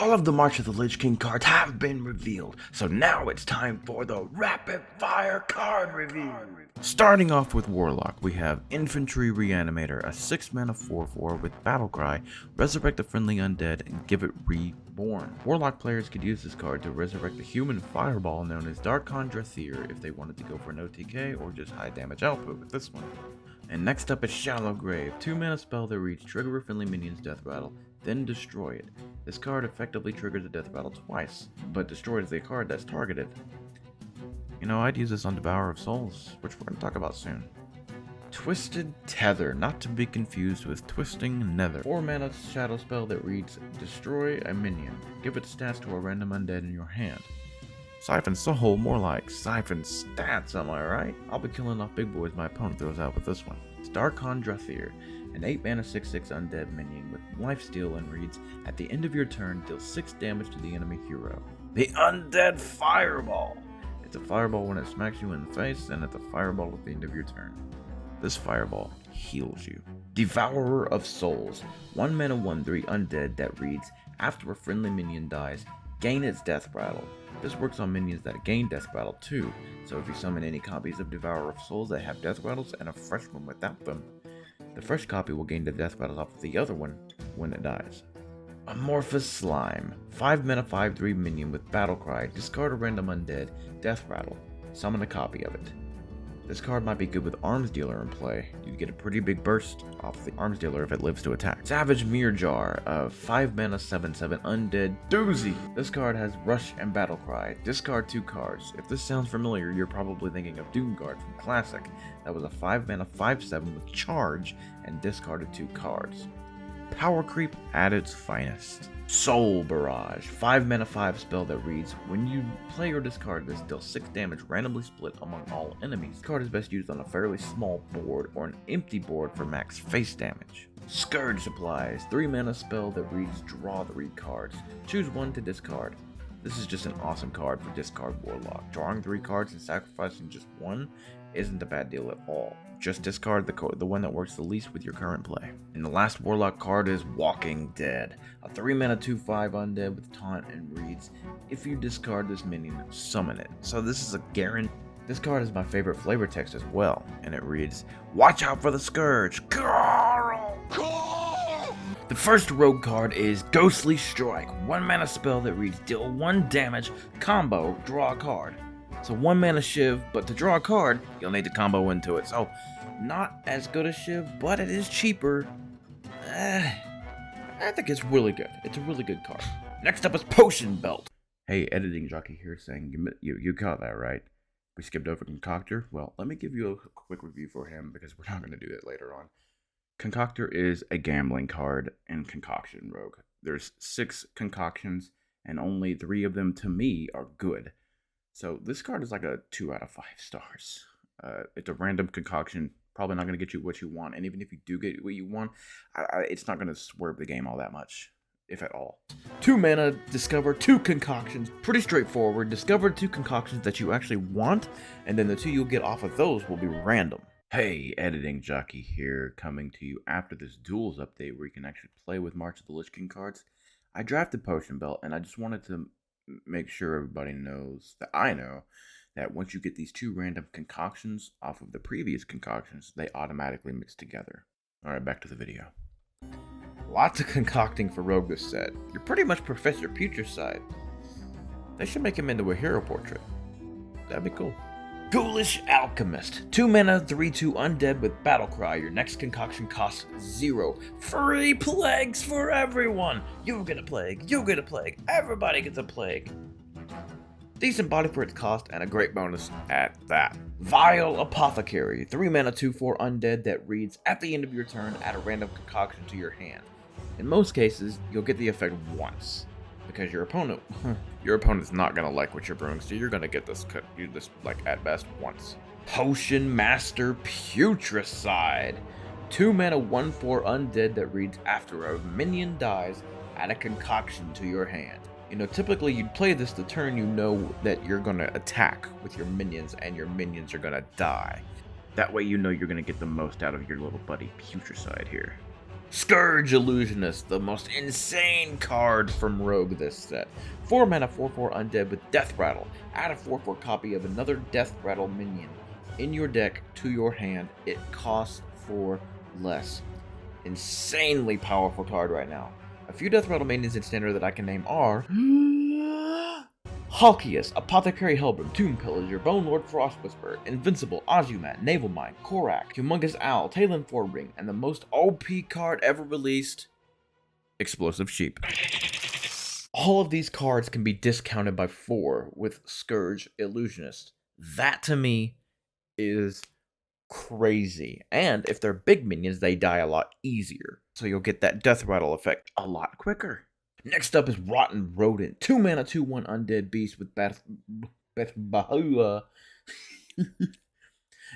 All of the March of the Lich King cards have been revealed, so now it's time for the rapid fire card review. Starting off with Warlock, we have Infantry Reanimator, a 6-mana 4/4 with Battlecry, resurrect a friendly undead, and give it reborn. Warlock players could use this card to resurrect the human fireball known as Darkon Drathyr if they wanted to go for an OTK or just high damage output with this one. And next up is Shallow Grave, 2-mana spell that reads trigger a friendly minion's death rattle, then destroy it. This card effectively triggers a death rattle twice, but destroys the card that's targeted. You know, I'd use this on Devourer of Souls, which we're going to talk about soon. Twisted Tether, not to be confused with Twisting Nether. 4-mana shadow spell that reads destroy a minion. Give its stats to a random undead in your hand. Siphon Soul, more like Siphon Stats, am I right? I'll be killing off big boys my opponent throws out with this one. It's Darkon Drathyr, an 8-mana 6/6 undead minion with lifesteal and reads, at the end of your turn, deal 6 damage to the enemy hero. The Undead Fireball! It's a fireball when it smacks you in the face, and it's a fireball at the end of your turn. This fireball heals you. Devourer of Souls, 1-mana 1/3 undead that reads, after a friendly minion dies, gain its death rattle. This works on minions that gain death rattle too, so if you summon any copies of Devourer of Souls that have death rattles and a fresh one without them, the fresh copy will gain the death rattles off of the other one when it dies. Amorphous Slime, 5-mana 5/3 minion with Battlecry, discard a random undead, death rattle, summon a copy of it. This card might be good with Arms Dealer in play. You get a pretty big burst off the Arms Dealer if it lives to attack. Savage Mirror, a 5-mana 7/7 undead doozy. This card has Rush and Battlecry. Discard 2 cards. If this sounds familiar, you're probably thinking of Doomguard from Classic. That was a 5-mana 5/7 with Charge and discarded 2 cards. Power Creep at its finest. Soul Barrage, 5-mana 5 spell that reads, when you play or discard this, deal 6 damage randomly split among all enemies. This card is best used on a fairly small board or an empty board for max face damage. Scourge Supplies, 3-mana spell that reads, draw 3 cards. Choose 1 to discard. This is just an awesome card for discard Warlock. Drawing 3 cards and sacrificing just 1 isn't a bad deal at all. Just discard the one that works the least with your current play. And the last Warlock card is Walking Dead, a 3-mana 2/5 undead with taunt and reads, if you discard this minion, summon it. So this is a guarantee. This card is my favorite flavor text as well, and it reads, watch out for the Scourge. Carl! The first rogue card is Ghostly Strike, 1-mana spell that reads, deal 1 damage, combo, draw a card. So 1-mana Shiv, but to draw a card, you'll need to combo into it. So, not as good as Shiv, but it is cheaper. I think it's really good. It's a really good card. Next up is Potion Belt. Hey, editing Jockey here saying, you caught that, right? We skipped over Concoctor. Well, let me give you a quick review for him, because we're not going to do it later on. Concoctor is a gambling card in Concoction Rogue. There's 6 concoctions, and only 3 of them, to me, are good. So this card is like a 2 out of 5 stars. It's a random concoction, probably not going to get you what you want. And even if you do get what you want, it's not going to swerve the game all that much, if at all. 2 mana, discover 2 concoctions. Pretty straightforward. Discover 2 concoctions that you actually want, and then the 2 you'll get off of those will be random. Hey, editing Jockey here, coming to you after this Duels update where you can actually play with March of the Lich King cards. I drafted Potion Belt, and I just wanted to make sure everybody knows that I know that once you get these 2 random concoctions off of the previous concoctions, they automatically mix together. Alright, back to the video. Lots of concocting for Rogue this set. You're pretty much Professor Putricide. They should make him into a hero portrait. That'd be cool. Ghoulish Alchemist, 2-mana 3/2 undead with Battlecry. Your next concoction costs 0. Free plagues for everyone! You get a plague, you get a plague, everybody gets a plague. Decent body for its cost and a great bonus at that. Vile Apothecary, 3-mana 2/4 undead that reads, at the end of your turn, add a random concoction to your hand. In most cases, you'll get the effect once, because your opponent's not gonna like what you're brewing, so you're gonna get this like at best once. Potion Master Putricide, 2-mana 1/4 undead that reads, after a minion dies, add a concoction to your hand. You know, typically you'd play this the turn you know that you're gonna attack with your minions and your minions are gonna die. That way you know you're gonna get the most out of your little buddy Putricide here. Scourge Illusionist, the most insane card from Rogue this set. 4 mana 4/4 undead with Death Rattle. Add a 4/4 copy of another Death Rattle minion in your deck to your hand. It costs 4 less. Insanely powerful card right now. A few Death Rattle minions in standard that I can name are Halkias, Apothecary Hellbrim, Tomb Pillager, Bone Lord Frostwhisper, Invincible, Azumat, Naval Mine, Korak, Humongous Owl, Talon Ring, and the most OP card ever released, Explosive Sheep. All of these cards can be discounted by 4 with Scourge Illusionist. That to me is crazy. And if they're big minions, they die a lot easier. So you'll get that Death Rattle effect a lot quicker. Next up is Rotten Rodent. 2 mana 2/1 undead beast with Bahua.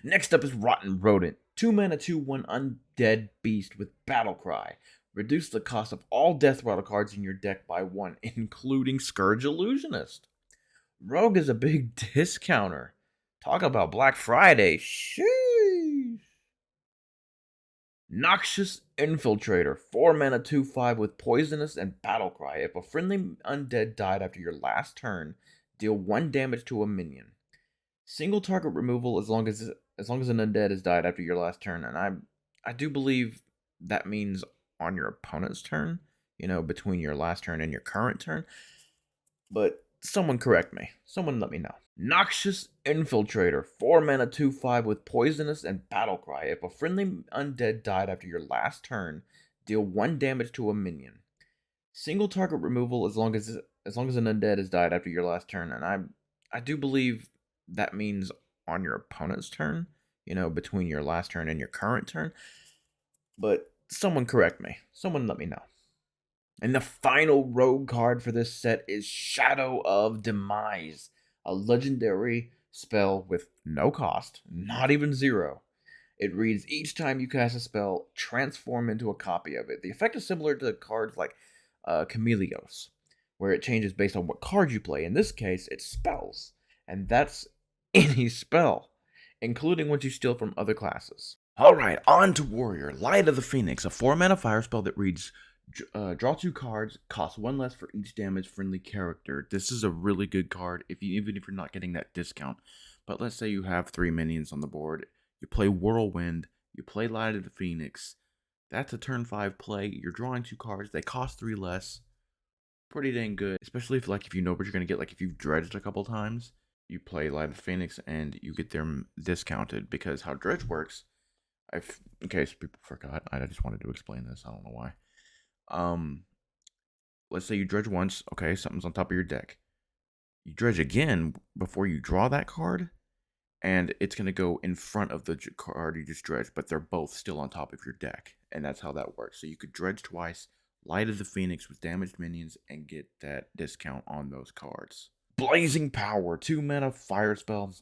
Next up is Rotten Rodent. 2 mana 2/1 undead beast with Battlecry. Reduce the cost of all Death Rattle cards in your deck by 1, including Scourge Illusionist. Rogue is a big discounter. Talk about Black Friday. Sheesh. Noxious Infiltrator, 4 mana 2/5 with Poisonous and Battlecry. If a friendly undead died after your last turn, deal 1 damage to a minion. Single target removal as long as an undead has died after your last turn, and I do believe that means on your opponent's turn, between your last turn and your current turn. But someone correct me. Someone let me know. Noxious Infiltrator, 4 mana 2/5 with Poisonous and Battlecry. If a friendly undead died after your last turn, deal 1 damage to a minion. Single target removal as long as an undead has died after your last turn, and I do believe that means on your opponent's turn, between your last turn and your current turn. But someone correct me. Someone let me know. And the final rogue card for this set is Shadow of Demise, a legendary spell with no cost, not even 0. It reads, each time you cast a spell, transform into a copy of it. The effect is similar to cards like Chameleos, where it changes based on what card you play. In this case, it's spells, and that's any spell, including ones you steal from other classes. Alright, on to Warrior, Light of the Phoenix, a 4 mana fire spell that reads, draw 2 cards, cost 1 less for each damage friendly character. This is a really good card, even if you're not getting that discount. But let's say you have 3 minions on the board. You play Whirlwind, you play Light of the Phoenix. That's a turn 5 play. You're drawing 2 cards. They cost 3 less. Pretty dang good, especially if you know what you're gonna get. Like if you've dredged a couple times, you play Light of the Phoenix and you get them discounted, because how dredge works. In case people forgot, I just wanted to explain this. I don't know why. Let's say you dredge once, okay, something's on top of your deck. You dredge again before you draw that card, and it's going to go in front of the card you just dredged, but they're both still on top of your deck, and that's how that works. So you could dredge twice, Light of the Phoenix with damaged minions, and get that discount on those cards. Blazing Power, 2 mana fire spell.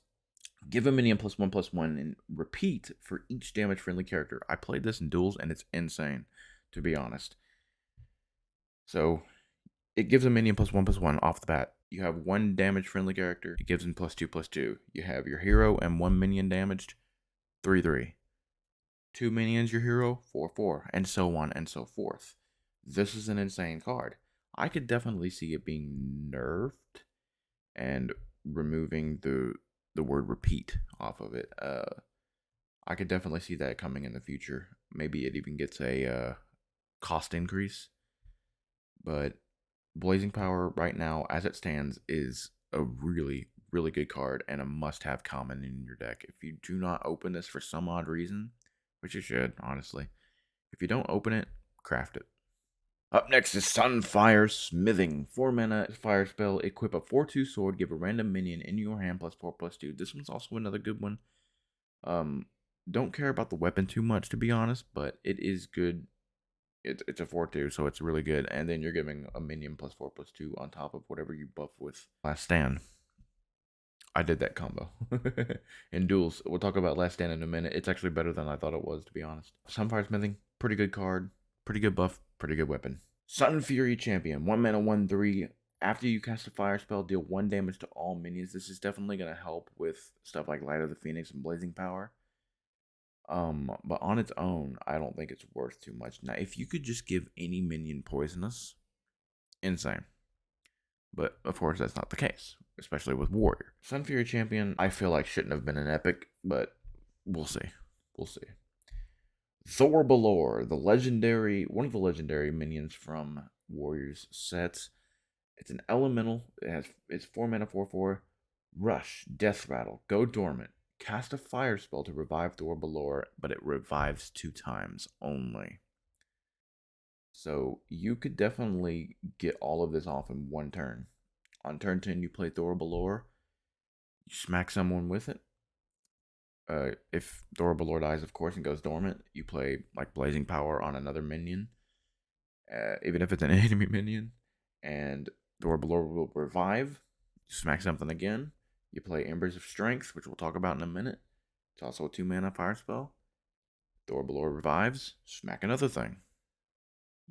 Give a minion +1/+1 and repeat for each damage friendly character. I played this in duels, and it's insane, to be honest. So it gives a minion +1/+1 off the bat. You have 1 damage friendly character, it gives them +2/+2. You have your hero and 1 minion damaged, 3/3. 2 minions, your hero, 4/4, and so on and so forth. This is an insane card. I could definitely see it being nerfed and removing the word repeat off of it. I could definitely see that coming in the future. Maybe it even gets a cost increase. But Blazing Power right now, as it stands, is a really, really good card and a must-have common in your deck. If you do not open this for some odd reason, which you should, honestly, if you don't open it, craft it. Up next is Sunfire Smithing. 4 mana fire spell. Equip a 4/2 sword. Give a random minion in your hand +4/+2. This one's also another good one. Don't care about the weapon too much, to be honest, but it is good. It's a 4/2, so it's really good. And then you're giving a minion +4/+2 on top of whatever you buff with Last Stand. I did that combo in duels. We'll talk about Last Stand in a minute. It's actually better than I thought it was, to be honest. Sunfire Smithing, pretty good card, pretty good buff, pretty good weapon. Sun Fury Champion, 1 mana 1/3. After you cast a fire spell, deal 1 damage to all minions. This is definitely going to help with stuff like Light of the Phoenix and Blazing Power. But on its own, I don't think it's worth too much. Now, if you could just give any minion poisonous, insane. But of course, that's not the case, especially with Warrior. Sun Fury Champion, I feel like shouldn't have been an epic, but we'll see. We'll see. Thor Balor, one of the legendary minions from Warriors sets. It's an elemental. It's 4 mana 4/4. Rush, Death Rattle, go dormant. Cast a fire spell to revive Thor Balor, but it revives 2 times only. So you could definitely get all of this off in one turn. On turn 10, you play Thor Balor. You smack someone with it. If Thor Balor dies, of course, and goes dormant, you play like Blazing Power on another minion, even if it's an enemy minion, and Thor Balor will revive. You smack something again. You play Embers of Strength, which we'll talk about in a minute. It's also a 2 mana fire spell. Thor Balor revives. Smack another thing.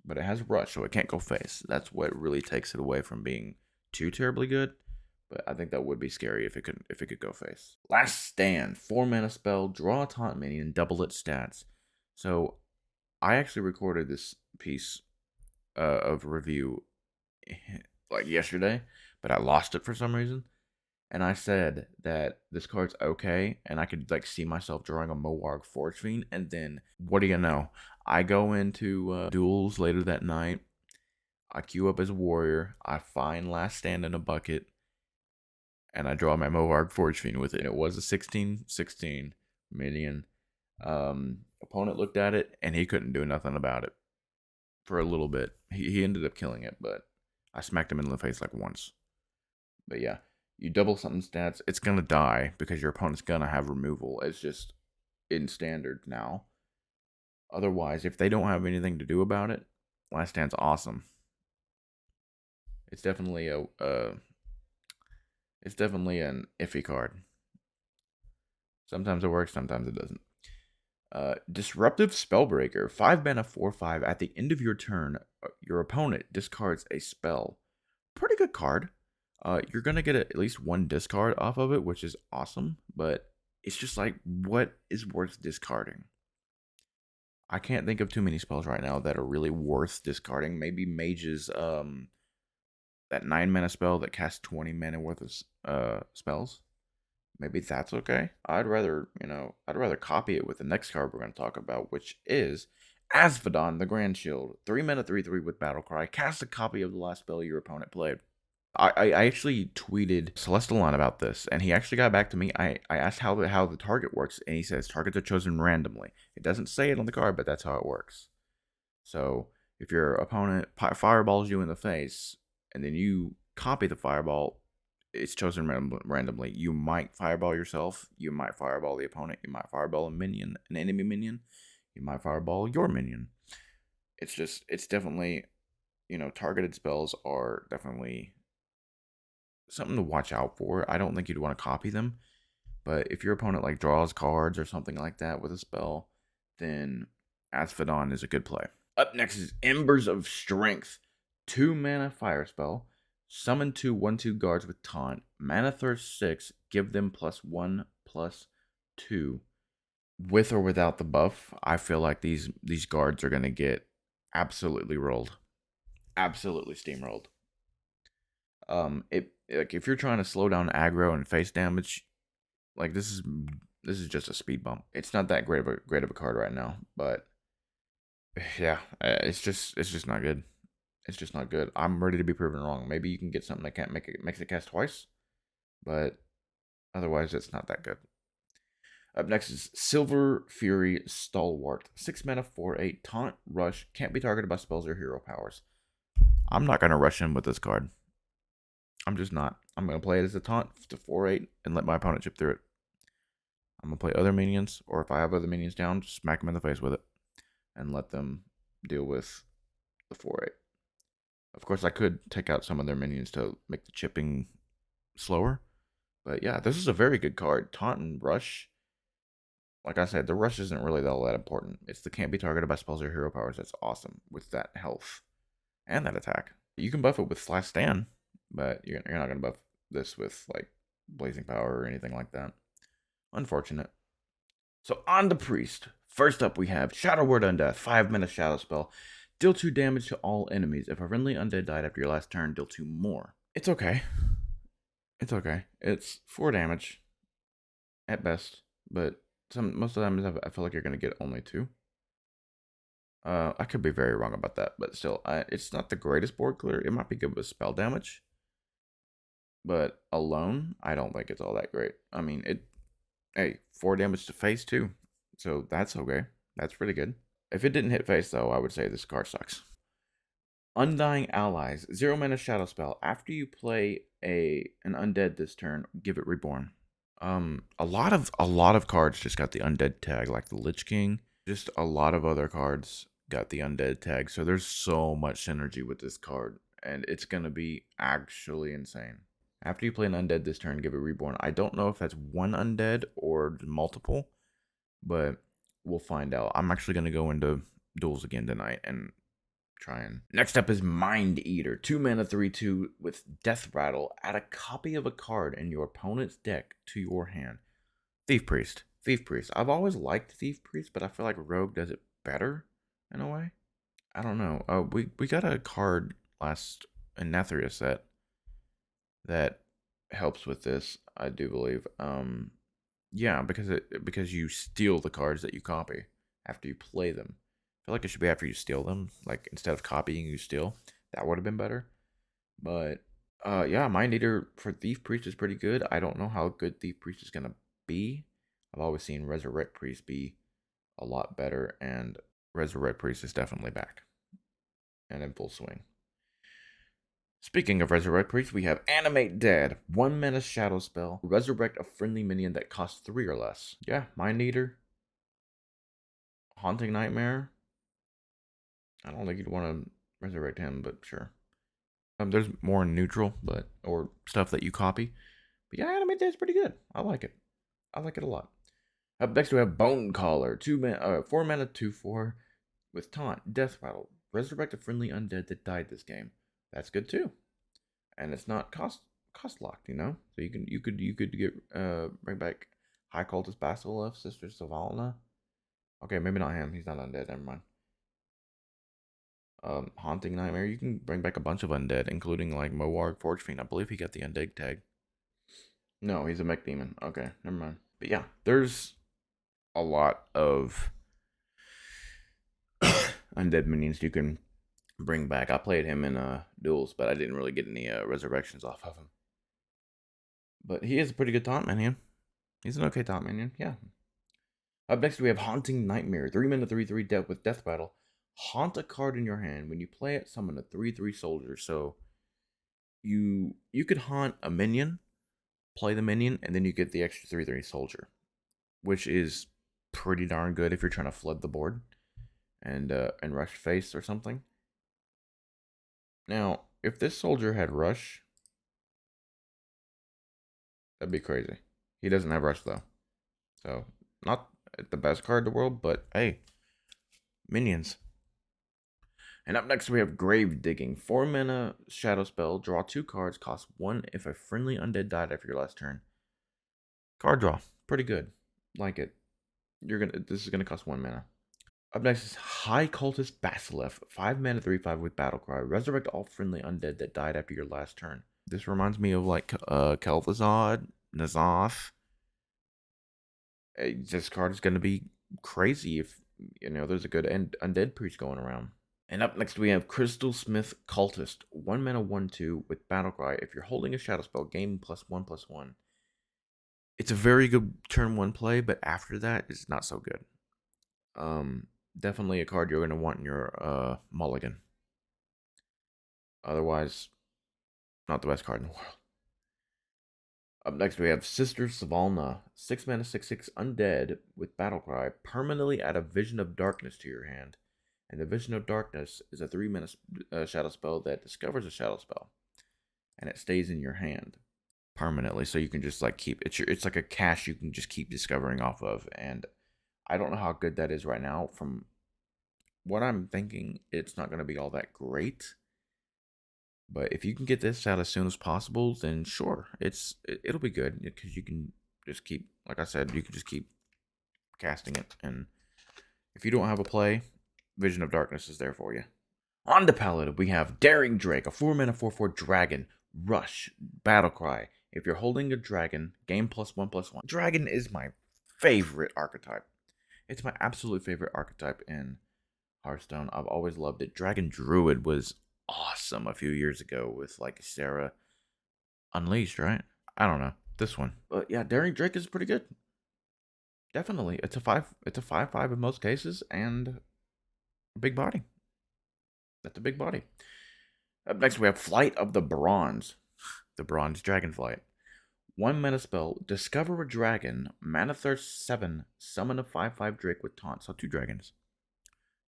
But it has Rush, so it can't go face. That's what really takes it away from being too terribly good. But I think that would be scary if it could go face. Last Stand, 4 mana spell, draw a taunt minion, double its stats. So I actually recorded this piece of review like yesterday, but I lost it for some reason. And I said that this card's okay, and I could like see myself drawing a Moarg Forge Fiend, and then what do you know? I go into duels later that night. I queue up as a warrior. I find Last Stand in a bucket, and I draw my Moarg Forge Fiend with it. And it was a 16/16 minion. Opponent looked at it, and he couldn't do nothing about it for a little bit. He ended up killing it, but I smacked him in the face like once. But yeah. You double something stats, it's going to die because your opponent's going to have removal. It's just in standard now. Otherwise, if they don't have anything to do about it, Last Stand's awesome. It's definitely it's definitely an iffy card. Sometimes it works, sometimes it doesn't. Disruptive Spellbreaker, 5 mana 4/5. At the end of your turn, your opponent discards a spell. Pretty good card. You're gonna get at least 1 discard off of it, which is awesome, but it's just like, what is worth discarding? I can't think of too many spells right now that are really worth discarding. Maybe Mage's that 9 mana spell that casts 20 mana worth of spells. Maybe that's okay. I'd rather copy it with the next card we're gonna talk about, which is Asphodon, the Grand Shield. 3 mana 3/3 with Battlecry. Cast a copy of the last spell your opponent played. I actually tweeted Celestalon about this, and he actually got back to me. I asked how the target works, and he says targets are chosen randomly. It doesn't say it on the card, but that's how it works. So if your opponent fireballs you in the face, and then you copy the fireball, it's chosen randomly. You might fireball yourself. You might fireball the opponent. You might fireball a minion, an enemy minion. You might fireball your minion. It's definitely, targeted spells are definitely something to watch out for. I don't think you'd want to copy them, but if your opponent like draws cards or something like that with a spell, then Asphodon is a good play. Up next is Embers of Strength, 2 mana fire spell. Summon 2 1/2 guards with taunt. Mana thirst 6. Give them +1/+2. With or without the buff, I feel like these guards are gonna get absolutely rolled, absolutely steamrolled. Like if you're trying to slow down aggro and face damage, like this is just a speed bump. It's not that great of a card right now, but yeah, it's just not good. It's just not good. I'm ready to be proven wrong. Maybe you can get something that can't makes it cast twice, but otherwise it's not that good. Up next is Silver Fury Stalwart, 6 mana 4/8 taunt rush, can't be targeted by spells or hero powers. I'm not gonna rush him with this card. I'm just not. I'm going to play it as a taunt to 4/8 and let my opponent chip through it. I'm going to play other minions, or if I have other minions down, just smack them in the face with it and let them deal with the 4/8. Of course, I could take out some of their minions to make the chipping slower. But yeah, this is a very good card. Taunt and Rush. Like I said, the Rush isn't really all that important. It's the can't be targeted by spells or hero powers that's awesome with that health and that attack. You can buff it with Last Stand, but you're not going to buff this with like Blazing Power or anything like that. Unfortunate. So on the priest, first up we have Shadow Word Undeath, 5-mana shadow spell. Deal 2 damage to all enemies. If a friendly undead died after your last turn, deal 2 more. It's okay. It's okay. It's 4 damage at best, but most of the times I feel like you're gonna get only 2. I could be very wrong about that, but still, it's not the greatest board clear. It might be good with spell damage, but alone, I don't think it's all that great. I mean, hey, 4 damage to face too, so that's okay. That's pretty good. If it didn't hit face though, I would say this card sucks. Undying Allies, 0-mana shadow spell. After you play an undead this turn, give it reborn. A lot of cards just got the undead tag, like the Lich King. Just a lot of other cards got the undead tag. So there's so much synergy with this card, and it's gonna be actually insane. After you play an undead this turn, give it reborn. I don't know if that's one undead or multiple, but we'll find out. I'm actually gonna go into duels again tonight and try and. Next up is Mind Eater, 2-mana 3/2 with Death Rattle. Add a copy of a card in your opponent's deck to your hand. Thief Priest. I've always liked Thief Priest, but I feel like Rogue does it better in a way. I don't know. We got a card last in Nethria set that helps with this, I do believe. Yeah, because you steal the cards that you copy after you play them. I feel like it should be after you steal them, like instead of copying, you steal. That would have been better. But yeah, Mind Eater for Thief Priest is pretty good. I don't know how good Thief Priest is gonna be. I've always seen Resurrect Priest be a lot better, and Resurrect Priest is definitely back and in full swing. Speaking of Resurrect Priest, we have Animate Dead, 1-mana shadow spell. Resurrect a friendly minion that costs 3 or less. Yeah, Mind Eater, Haunting Nightmare. I don't think you'd want to resurrect him, but sure. There's more neutral, or stuff that you copy. But yeah, Animate Dead's pretty good. I like it. I like it a lot. Up next we have Bone Caller, 4-mana 2/4 with Taunt, Death Rattle. Resurrect a friendly undead that died this game. That's good too, and it's not cost locked, you know. So you could get bring back High Cultist Basilisk, Sister Savalna. Okay, maybe not him. He's not undead. Never mind. Haunting Nightmare. You can bring back a bunch of undead, including like Moarg Forgefiend. I believe he got the undead tag. No, he's a mech demon. Okay, never mind. But yeah, there's a lot of undead minions you can bring back. I played him in duels, but I didn't really get any resurrections off of him. But he is a pretty good taunt minion. He's an okay taunt minion, yeah. Up next we have Haunting Nightmare, 3-mana 3/3 death with Death Battle. Haunt a card in your hand. When you play it, summon a 3/3 soldier. So you could haunt a minion, play the minion, and then you get the extra 3/3 soldier, which is pretty darn good if you're trying to flood the board and rush face or something. Now, if this soldier had rush, that'd be crazy. He doesn't have rush though, so not the best card in the world, but hey, minions. And up next we have Grave Digging, 4-mana shadow spell. Draw 2 cards, cost 1 if a friendly undead died after your last turn. Card draw, pretty good. Like it. This is gonna cost 1 mana. Up next is High Cultist Basilisk, 5-mana 3/5 with Battlecry. Resurrect all friendly undead that died after your last turn. This reminds me of like Kel'Thuzad, N'Zoth. This card is gonna be crazy if there's a good undead priest going around. And up next we have Crystal Smith Cultist, 1-mana 1/2 with Battlecry. If you're holding a shadow spell, gain +1/+1. It's a very good turn 1 play, but after that, it's not so good. Definitely a card you're gonna want in your mulligan. Otherwise, not the best card in the world. Up next we have Sister Savalna, 6-mana 6/6 undead with Battlecry. Permanently add a Vision of Darkness to your hand. And the Vision of Darkness is a 3-mana shadow spell that discovers a shadow spell, and it stays in your hand permanently. So you can just like keep it's like a cache you can just keep discovering off of. And I don't know how good that is right now. From what I'm thinking, it's not going to be all that great. But if you can get this out as soon as possible, then sure, it'll be good because you can just keep, like I said, you can just keep casting it. And if you don't have a play, Vision of Darkness is there for you. On the palette, we have Daring Drake, a 4-mana 4/4 dragon. Rush, Battlecry. If you're holding a dragon, gain +1/+1. Dragon is my favorite archetype. It's my absolute favorite archetype in Hearthstone. I've always loved it. Dragon Druid was awesome a few years ago with like Sarah Unleashed, right? I don't know. This one. But yeah, Daring Drake is pretty good. Definitely. It's a 5/5 in most cases, and a big body. That's a big body. Up next, we have Flight of the Bronze. The Bronze Dragonflight. 1-mana spell, discover a dragon, mana thirst 7, summon a 5/5 Drake with taunt. So 2 dragons.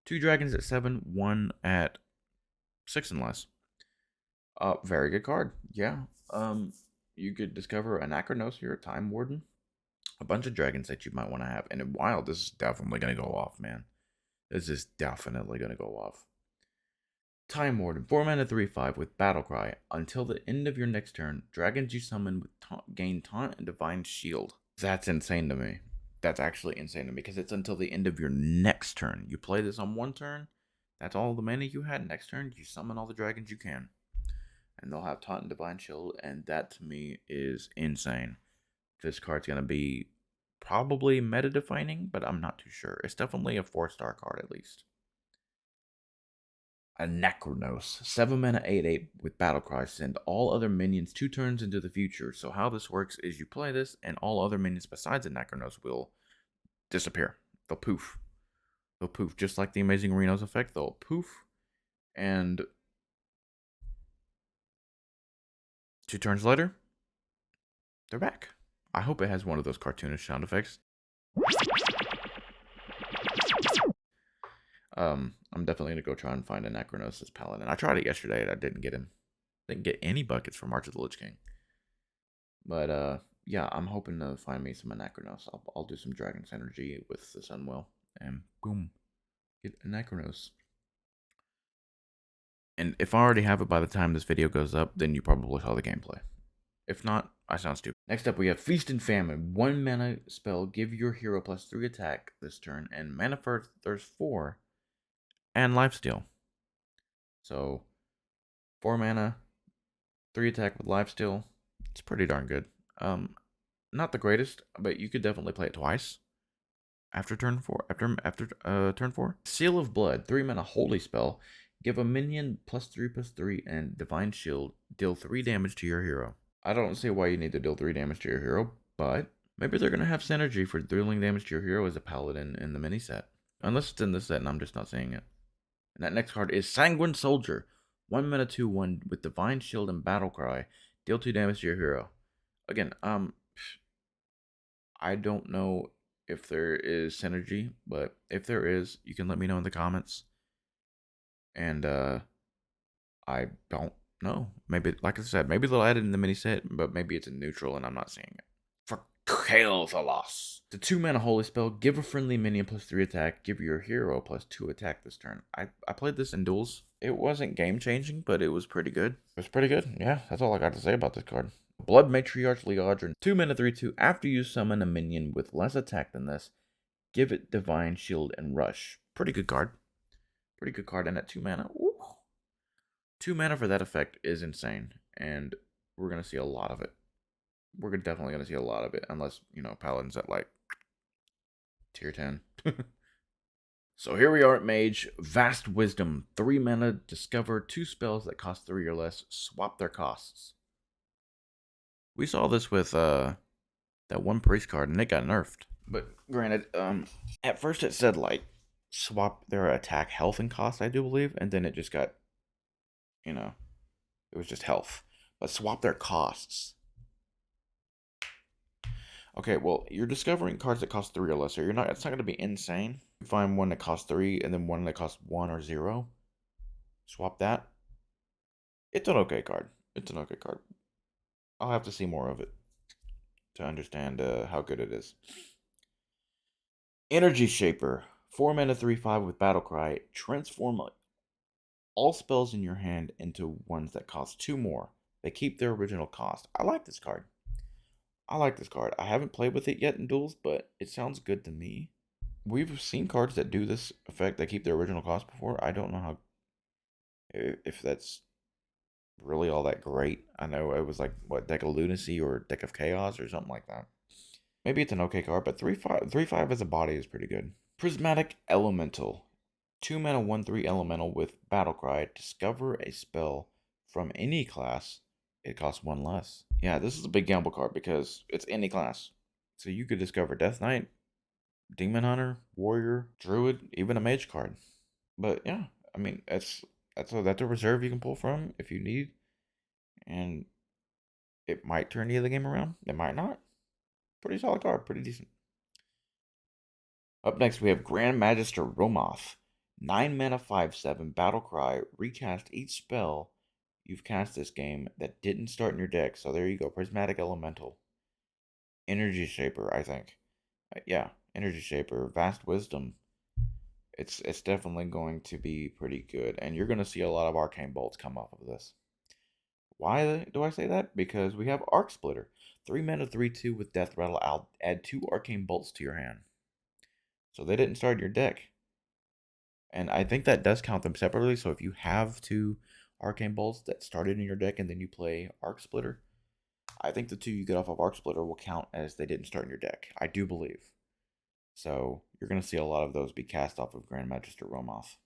2 dragons at 7, 1 at 6 and less. Very good card. Yeah. You could discover an Acronosia, Time Warden, a bunch of dragons that you might want to have. And in Wild, this is definitely going to go off, man. This is definitely going to go off. Time Warden, 4-mana 3/5 with Battlecry. Until the end of your next turn, dragons you summon with gain Taunt and Divine Shield. That's insane to me. That's actually insane to me because it's until the end of your next turn. You play this on one turn, that's all the mana you had. Next turn, you summon all the dragons you can. And they'll have Taunt and Divine Shield, and that to me is insane. This card's going to be probably meta-defining, but I'm not too sure. It's definitely a 4-star card at least. A Necronos, 7-mana 8/8 with Battlecry. Send all other minions 2 turns into the future. So how this works is you play this, and all other minions besides the Necronos will disappear. They'll poof. They'll poof. Just like the Amazing Reno's effect, they'll poof. And 2 turns later, they're back. I hope it has one of those cartoonish sound effects. I'm definitely going to go try and find an Acronosis Paladin. I tried it yesterday and I didn't get him. Didn't get any buckets for March of the Lich King. But, yeah, I'm hoping to find me some Anachronos. I'll do some Dragon's Energy with the Sunwell. And boom, get Anachronos. And if I already have it by the time this video goes up, then you probably saw the gameplay. If not, I sound stupid. Next up, we have Feast and Famine. 1-mana spell, give your hero +3 attack this turn, and mana thirst 4, and lifesteal. So, 4 mana, 3 attack with lifesteal. It's pretty darn good. Not the greatest, but you could definitely play it twice. After turn 4. After turn 4. Seal of Blood. 3-mana holy spell. Give a minion +3/+3 and Divine Shield. Deal 3 damage to your hero. I don't see why you need to deal 3 damage to your hero, but maybe they're going to have synergy for dealing damage to your hero as a paladin in the mini set. Unless it's in this set and I'm just not seeing it. And that next card is Sanguine Soldier. 1-mana 2/1 with Divine Shield and Battlecry. Deal 2 damage to your hero. Again, I don't know if there is synergy, but if there is, you can let me know in the comments. And I don't know. Maybe, like I said, maybe they'll add it in the mini set, but maybe it's in neutral and I'm not seeing it. For Kael'Thalas. The 2-mana holy spell, give a friendly minion +3 attack, give your hero +2 attack this turn. I played this in duels. It wasn't game changing, but it was pretty good. It was pretty good. Yeah, that's all I got to say about this card. Blood Matriarch Liadrin. 2-mana 3/2. After you summon a minion with less attack than this, give it Divine Shield and Rush. Pretty good card. Pretty good card. And at 2 mana, 2 mana for that effect is insane. And we're going to see a lot of it. We're definitely going to see a lot of it. Unless, Paladin's at like tier 10. So here we are at Mage. Vast Wisdom. 3 mana. Discover 2 spells that cost 3 or less. Swap their costs. We saw this with that one priest card and it got nerfed. But granted, at first it said like swap their attack health and cost, I do believe, and then it just got, it was just health. But swap their costs. Okay, well, you're discovering cards that cost 3 or less, so it's not going to be insane. You find one that costs 3 and then one that costs 1 or 0. Swap that. It's an okay card. It's an okay card. I'll have to see more of it to understand how good it is. Energy Shaper. 4-mana 3/5 with Battlecry. Transform all spells in your hand into ones that cost 2 more. They keep their original cost. I like this card. I haven't played with it yet in duels, but it sounds good to me. we've seen cards that do this effect that keep their original cost before. I don't know how if that's really all that great. I know it was like what, Deck of Lunacy or Deck of Chaos or something like that. Maybe it's an okay card, but 3/5 as a body is pretty good. Prismatic Elemental. 2 mana 1/3 elemental with Battlecry. Discover a spell from any class. It costs 1 less. Yeah, this is a big gamble card because it's any class. So you could discover Death Knight, Demon Hunter, Warrior, Druid, even a Mage card. But yeah, I mean that's a reserve you can pull from if you need, and it might turn the other game around. It might not. Pretty solid card, pretty decent. Up next, we have Grand Magister Romoth. 9 mana 5/7 Battle Cry. Recast each spell you've cast this game that didn't start in your deck. So there you go. Prismatic Elemental. Energy Shaper, I think. Yeah, Energy Shaper. Vast Wisdom. It's definitely going to be pretty good. And you're going to see a lot of Arcane Bolts come off of this. Why do I say that? Because we have Arc Splitter. 3 mana 3/2 with Death Rattle. I'll add 2 Arcane Bolts to your hand. So they didn't start in your deck. And I think that does count them separately. So if you have 2 Arcane Bolts that started in your deck and then you play Arc Splitter, I think the 2 you get off of Arc Splitter will count as they didn't start in your deck. I do believe. So you're going to see a lot of those be cast off of Grand Magister Romoth.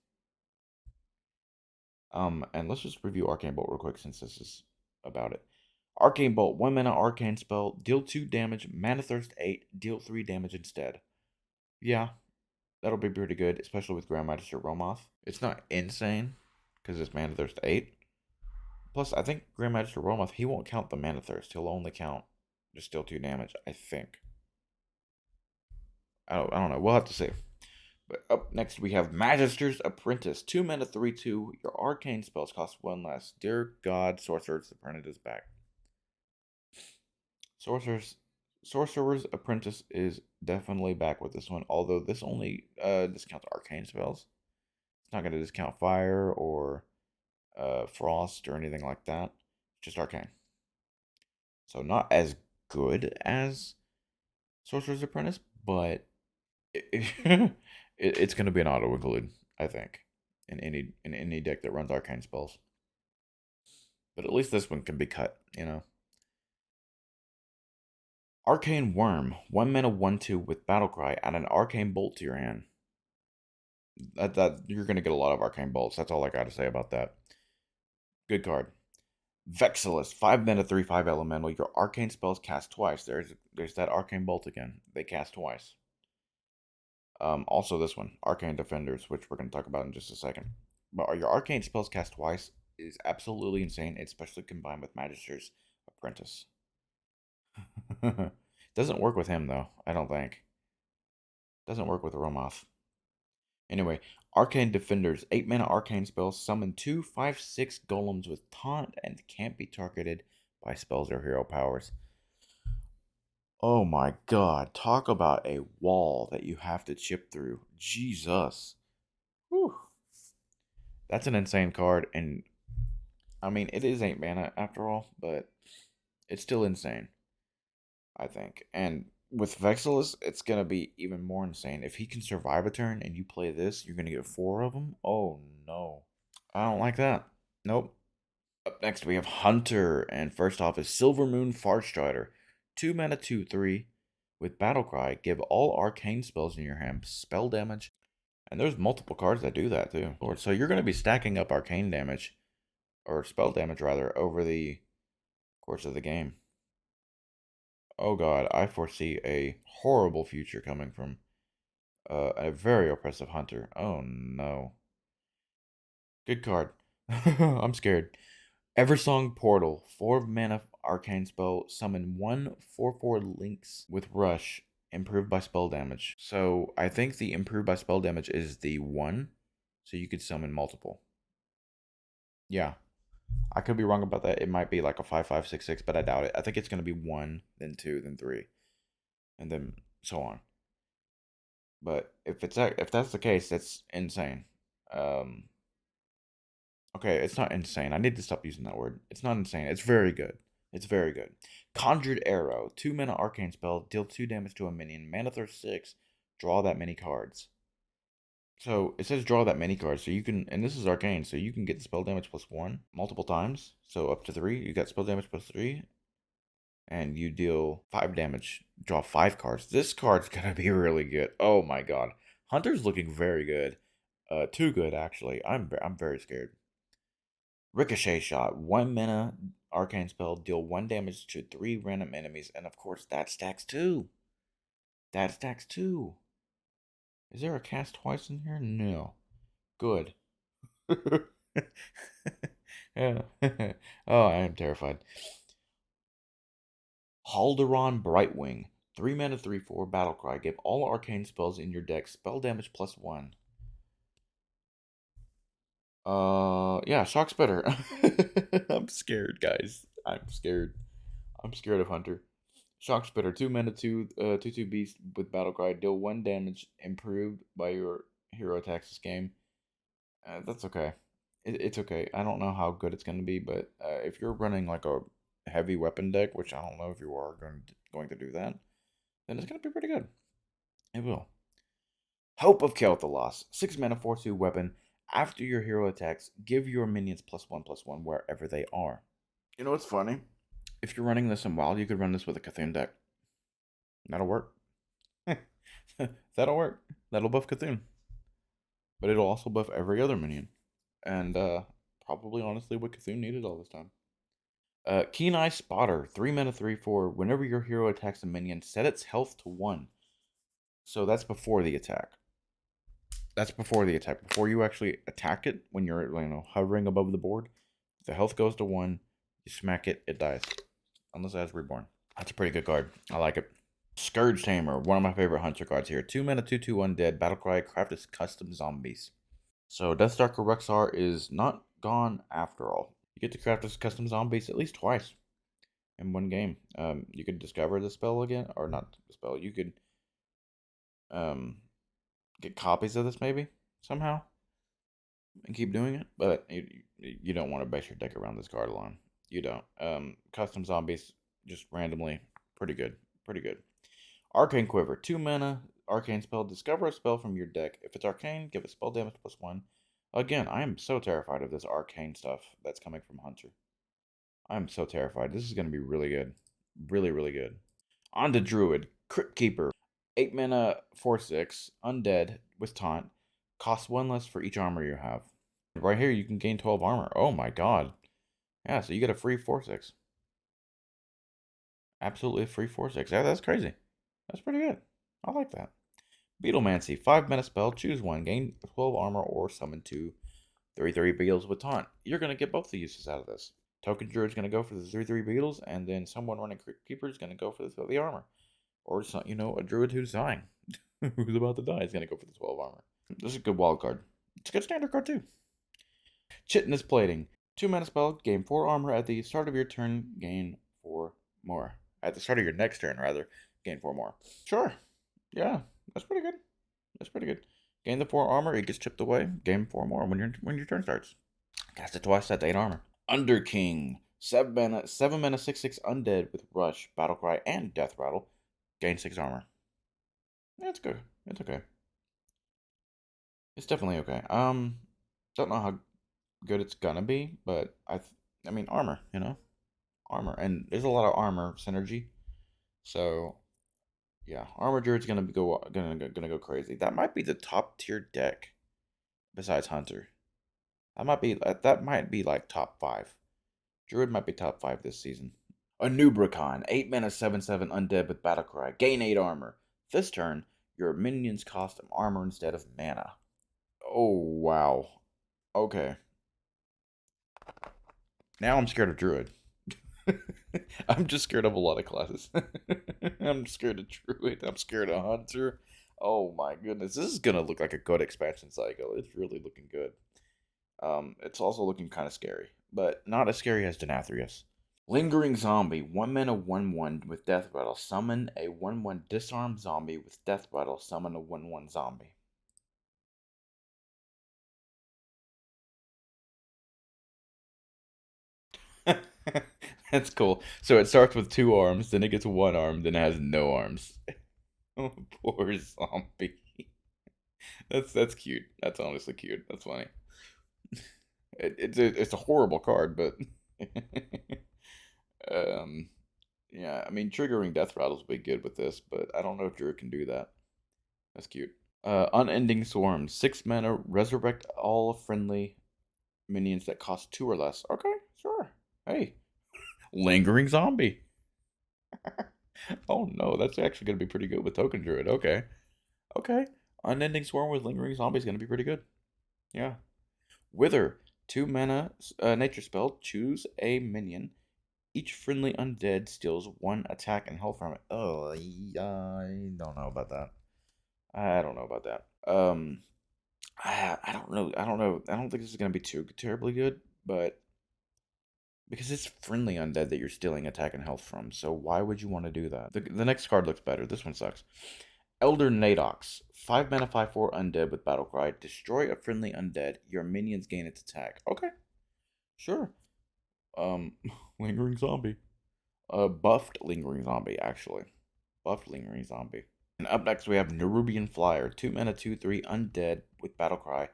And let's just review Arcane Bolt real quick since this is about it. Arcane Bolt, 1 mana arcane spell, deal 2 damage, mana thirst 8, deal 3 damage instead. Yeah, that'll be pretty good, especially with Grand Magister Romoth. It's not insane, because it's mana thirst 8. Plus, I think Grand Magister Romoth, he won't count the mana thirst. He'll only count just deal 2 damage, I think. I don't know. We'll have to see. But up next, we have Magister's Apprentice. 2 mana 3/2. Your arcane spells cost 1 less. Dear God, Sorcerer's Apprentice is back. Sorcerer's Apprentice is definitely back with this one, although this only discounts arcane spells. It's not going to discount fire or frost or anything like that. Just arcane. So not as good as Sorcerer's Apprentice, but it's going to be an auto include, I think, in any deck that runs arcane spells. But at least this one can be cut, you know. Arcane Worm, 1 mana 1/2 with Battlecry. Add an Arcane Bolt to your hand. That you're gonna get a lot of Arcane Bolts. That's all I got to say about that. Good card. Vexilus, 5 mana 3/5 elemental. Your arcane spells cast twice. There's that Arcane Bolt again. They cast twice. Also this one, Arcane Defenders, which we're gonna talk about in just a second. But your arcane spells cast twice is absolutely insane, especially combined with Magister's Apprentice. Doesn't work with him though, I don't think. Doesn't work with Romoth. Anyway, Arcane Defenders, 8 mana arcane spells, summon 2 5/6 golems with taunt and can't be targeted by spells or hero powers. Oh my god, talk about a wall that you have to chip through. Jesus. Whew. That's an insane card, and I mean, it is 8 mana after all, but it's still insane, I think. And with Vexilus, it's going to be even more insane. If he can survive a turn and you play this, you're going to get 4 of them? Oh, no. I don't like that. Nope. Up next, we have Hunter. And first off is Silver Moon Farstrider. 2 mana 2/3. With Battlecry, give all arcane spells in your hand spell damage. And there's multiple cards that do that, too. So you're going to be stacking up arcane damage, or spell damage, rather, over the course of the game. Oh god, I foresee a horrible future coming from a very oppressive Hunter. Oh no. Good card. I'm scared. Eversong Portal, 4 mana arcane spell, summon 1 4/4 links with rush, improved by spell damage. So I think the improved by spell damage is the 1, so you could summon multiple. Yeah. I could be wrong about that. It might be like a 5/5/6/6, but I doubt it. I think it's going to be 1, then 2, then 3, and then so on. But if that's the case, that's insane. Okay, it's not insane. I need to stop using that word. It's not insane. It's very good. It's very good. Conjured Arrow, 2 mana arcane spell, deal 2 damage to a minion, mana thirst 6, draw that many cards. So it says draw that many cards, so you can, and this is arcane, so you can get spell damage +1 multiple times. So up to 3, you got spell damage +3, and you deal 5 damage, draw 5 cards. This card's gonna be really good. Oh my god. Hunter's looking very good. Too good actually. I'm very scared. Ricochet shot, 1 mana arcane spell, deal 1 damage to 3 random enemies, and of course that stacks 2. That stacks 2. Is there a cast twice in here? No. Good. Yeah. Oh, I am terrified. Halderon Brightwing. 3 mana 3/4 Battlecry. Give all arcane spells in your deck spell damage +1. Yeah, Shock's better. I'm scared, guys. I'm scared. I'm scared of Hunter. Shock's better. 2 mana 2/2 beast with Battlecry. Deal 1 damage improved by your hero attacks this game. That's okay. It's okay. I don't know how good it's going to be, but if you're running like a heavy weapon deck, which I don't know if you are going to do that, then it's going to be pretty good. It will. Hope of Kel'Thuzos. 6 mana 4/2 weapon. After your hero attacks, give your minions +1/+1 wherever they are. You know what's funny? If you're running this in WoW, you could run this with a Cthulhu deck. That'll work. That'll work. That'll buff Cthulhu. But it'll also buff every other minion. And probably honestly what Cthulhu needed all this time. Keen Eye Spotter, 3 mana 3/4. Whenever your hero attacks a minion, set its health to 1. So that's before the attack. That's before the attack. Before you actually attack it, when you're hovering above the board, the health goes to 1. You smack it, it dies. Unless it has Reborn. That's a pretty good card. I like it. Scourge Tamer, one of my favorite hunter cards here. 2 mana 2/2 undead. Battlecry, craft its custom zombies. So Deathstalker Rexar is not gone after all. You get to craft its custom zombies at least twice in one game. You could discover the spell again, or not the spell. You could get copies of this maybe somehow and keep doing it, but you don't want to base your deck around this card alone. You don't. Custom zombies just randomly, pretty good. Arcane Quiver, 2 mana arcane spell. Discover a spell from your deck. If it's arcane, give it spell damage +1. Again, I am so terrified of this arcane stuff that's coming from Hunter. I'm so terrified. This is going to be really good. Really good. On to Druid. Crypt Keeper. 8 mana 4/6. Undead with taunt. Costs 1 less for each armor you have. Right here, you can gain 12 armor. Oh my god. Yeah, so you get a free 4/6. Absolutely free 4/6. Yeah, that's crazy. That's pretty good. I like that. Beetlemancy. 5 mana spell. Choose 1. Gain 12 armor or summon 2 3/3 beetles with taunt. You're going to get both the uses out of this. Token Druid's going to go for the 3/3 beetles, and then someone running Crypt Keeper is going to go for the armor. Or, a druid who's dying, who's about to die, is going to go for the 12 armor. This is a good wild card. It's a good standard card, too. Chitinous Plating. 2 mana spell, gain 4 armor. At the start of your turn, gain 4 more. At the start of your next turn, rather, gain 4 more. Sure. Yeah, that's pretty good. Gain the 4 armor, it gets chipped away. Gain 4 more when your turn starts. Cast it twice, that's 8 armor. Underking. 7 mana 6/6 undead with Rush, Battlecry, and Death Rattle. Gain 6 armor. Yeah, it's good. It's okay. It's definitely okay. Don't know how good it's gonna be, but I mean armor, armor, and there's a lot of armor synergy. So yeah, Armor Druid's gonna go crazy. That might be the top tier deck besides Hunter. That might be like top 5. Druid might be top 5 this season. Anubricon, 8 mana 7/7 undead with Battlecry. Gain 8 armor. This turn, your minions cost them armor instead of mana. Oh, wow. Okay. Now I'm scared of Druid. I'm just scared of a lot of classes. I'm scared of Druid. I'm scared of Hunter. Oh my goodness. This is going to look like a good expansion cycle. It's really looking good. It's also looking kind of scary, but not as scary as Denathrius. Lingering Zombie, 1 mana 1/1 with Death Rattle. Summon a 1/1 disarmed zombie with Death Rattle. Summon a 1/1 zombie. That's cool. So it starts with 2 arms, then it gets 1 arm, then it has no arms. Poor zombie. That's cute. That's honestly cute. That's funny. It's a horrible card, but um, yeah. I mean, triggering death rattles will be good with this, but I don't know if Druid can do that. That's cute. Unending Swarm, 6 mana, resurrect all friendly minions that cost 2 or less. Okay, sure. Hey, lingering zombie. Oh no, that's actually gonna be pretty good with Token Druid. Okay, okay. Unending Swarm with lingering zombie is gonna be pretty good. Yeah. Wither, 2 mana, nature spell. Choose a minion. Each friendly undead steals 1 attack and health from it. Oh, I don't know about that. I don't know about that. I don't know. I don't know. I don't think this is gonna be too terribly good, but because it's friendly undead that you're stealing attack and health from, so why would you want to do that? The next card looks better. This one sucks. Elder Nadox, 5 mana, 5/4 undead with Battlecry. Destroy a friendly undead. Your minions gain its attack. Okay, sure. Um, lingering zombie. Buffed lingering zombie actually. Buffed lingering zombie. And up next we have Nerubian Flyer, 2 mana, 2/3 undead with Battlecry.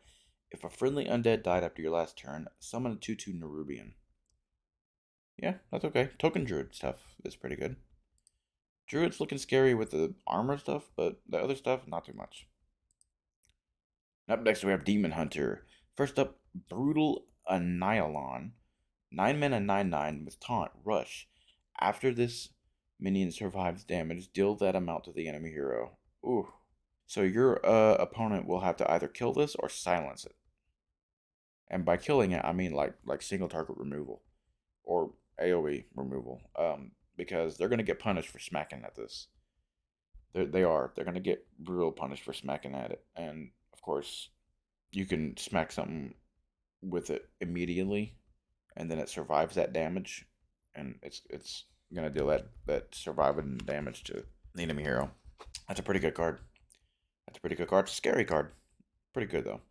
If a friendly undead died after your last turn, summon a 2/2 Nerubian. Yeah, that's okay. Token Druid stuff is pretty good. Druid's looking scary with the armor stuff, but the other stuff, not too much. Up next, we have Demon Hunter. First up, Brutal Annihilon. 9 mana, 9/9 with Taunt, Rush. After this minion survives damage, deal that amount to the enemy hero. Ooh. So your opponent will have to either kill this or silence it. And by killing it, I mean like single target removal or AoE removal. Because they're gonna get punished for smacking at this. They're gonna get real punished for smacking at it. And of course, you can smack something with it immediately, and then it survives that damage, and it's gonna deal that surviving damage to the enemy hero. That's a pretty good card. That's a pretty good card. Scary card. Pretty good though.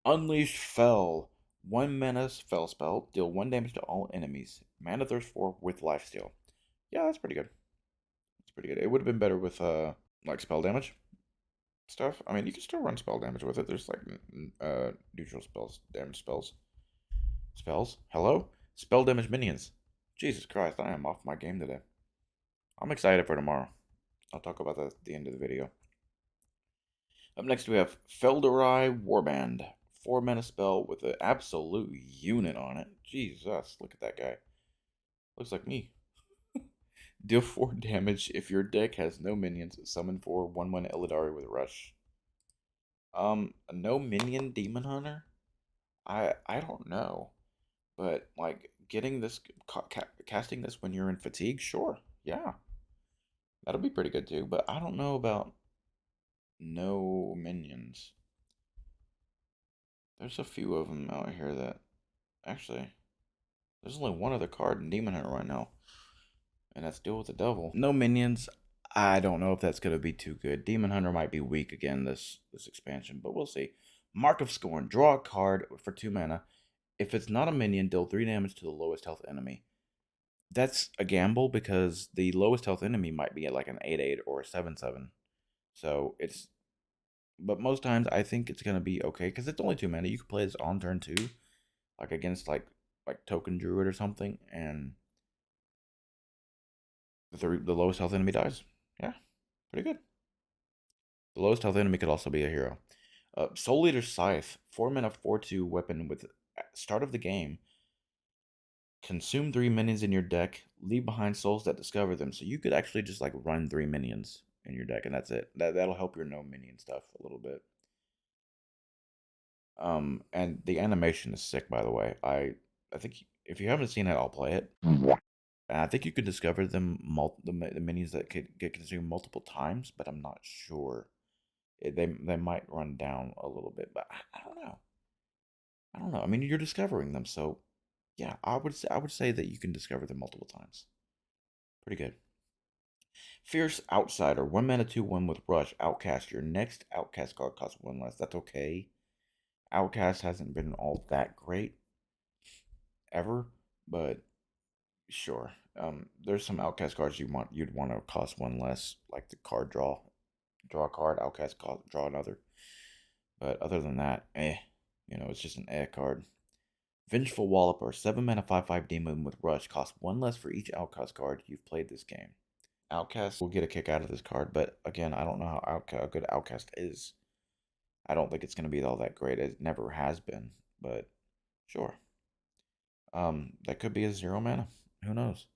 Unleash Fell. 1 mana Fell spell. Deal 1 damage to all enemies. Mana Thirst 4 with Lifesteal. Yeah, that's pretty good. It's pretty good. It would have been better with like spell damage stuff. I mean, you can still run spell damage with it. There's like neutral spells, damage spells. Spells? Hello? Spell damage minions. Jesus Christ, I am off my game today. I'm excited for tomorrow. I'll talk about that at the end of the video. Up next we have Felderai Warband. 4 mana spell with an absolute unit on it. Jesus, look at that guy. Looks like me. Deal 4 damage if your deck has no minions. Summon 4 1/1 Illidari with Rush. No minion Demon Hunter? I don't know. But like getting this casting this when you're in fatigue, sure. Yeah. That'll be pretty good too, but I don't know about no minions. There's a few of them out here that actually there's only one other card in Demon Hunter right now. And that's Deal with the Devil. No minions. I don't know if that's gonna be too good. Demon Hunter might be weak again this expansion, but we'll see. Mark of Scorn. Draw a card for 2 mana. If it's not a minion, deal 3 damage to the lowest health enemy. That's a gamble because the lowest health enemy might be at like an 8/8 or a 7/7. So it's, but most times I think it's gonna be okay because it's only 2 mana. You can play this on turn 2, like against like Token Druid or something, and the lowest health enemy dies. Yeah, pretty good. The lowest health enemy could also be a hero. Soul Eater Scythe, 4 mana 4/2 weapon with start of the game. Consume 3 minions in your deck. Leave behind souls that discover them. So you could actually just like run 3 minions in your deck, and that's it. That'll help your no minion stuff a little bit. And the animation is sick, by the way. I think if you haven't seen it, I'll play it. And I think you could discover them the minions that could get consumed multiple times, but I'm not sure. They might run down a little bit, but I don't know. I don't know. I mean, you're discovering them, so yeah, I would say that you can discover them multiple times. Pretty good. Fierce Outsider, 1 mana 2/1 with Rush. Outcast. Your next Outcast card costs 1 less. That's okay. Outcast hasn't been all that great ever, but sure. There's some Outcast cards you'd want to cost 1 less, like the card draw Draw a card, outcast, draw another. But other than that, it's just an card. Vengeful Walloper, 7 mana 5/5 demon with rush, costs 1 less for each outcast card you've played this game. Outcast will get a kick out of this card, but again, I don't know how good Outcast is. I don't think it's going to be all that great. It never has been, but sure. That could be a 0 mana. Who knows?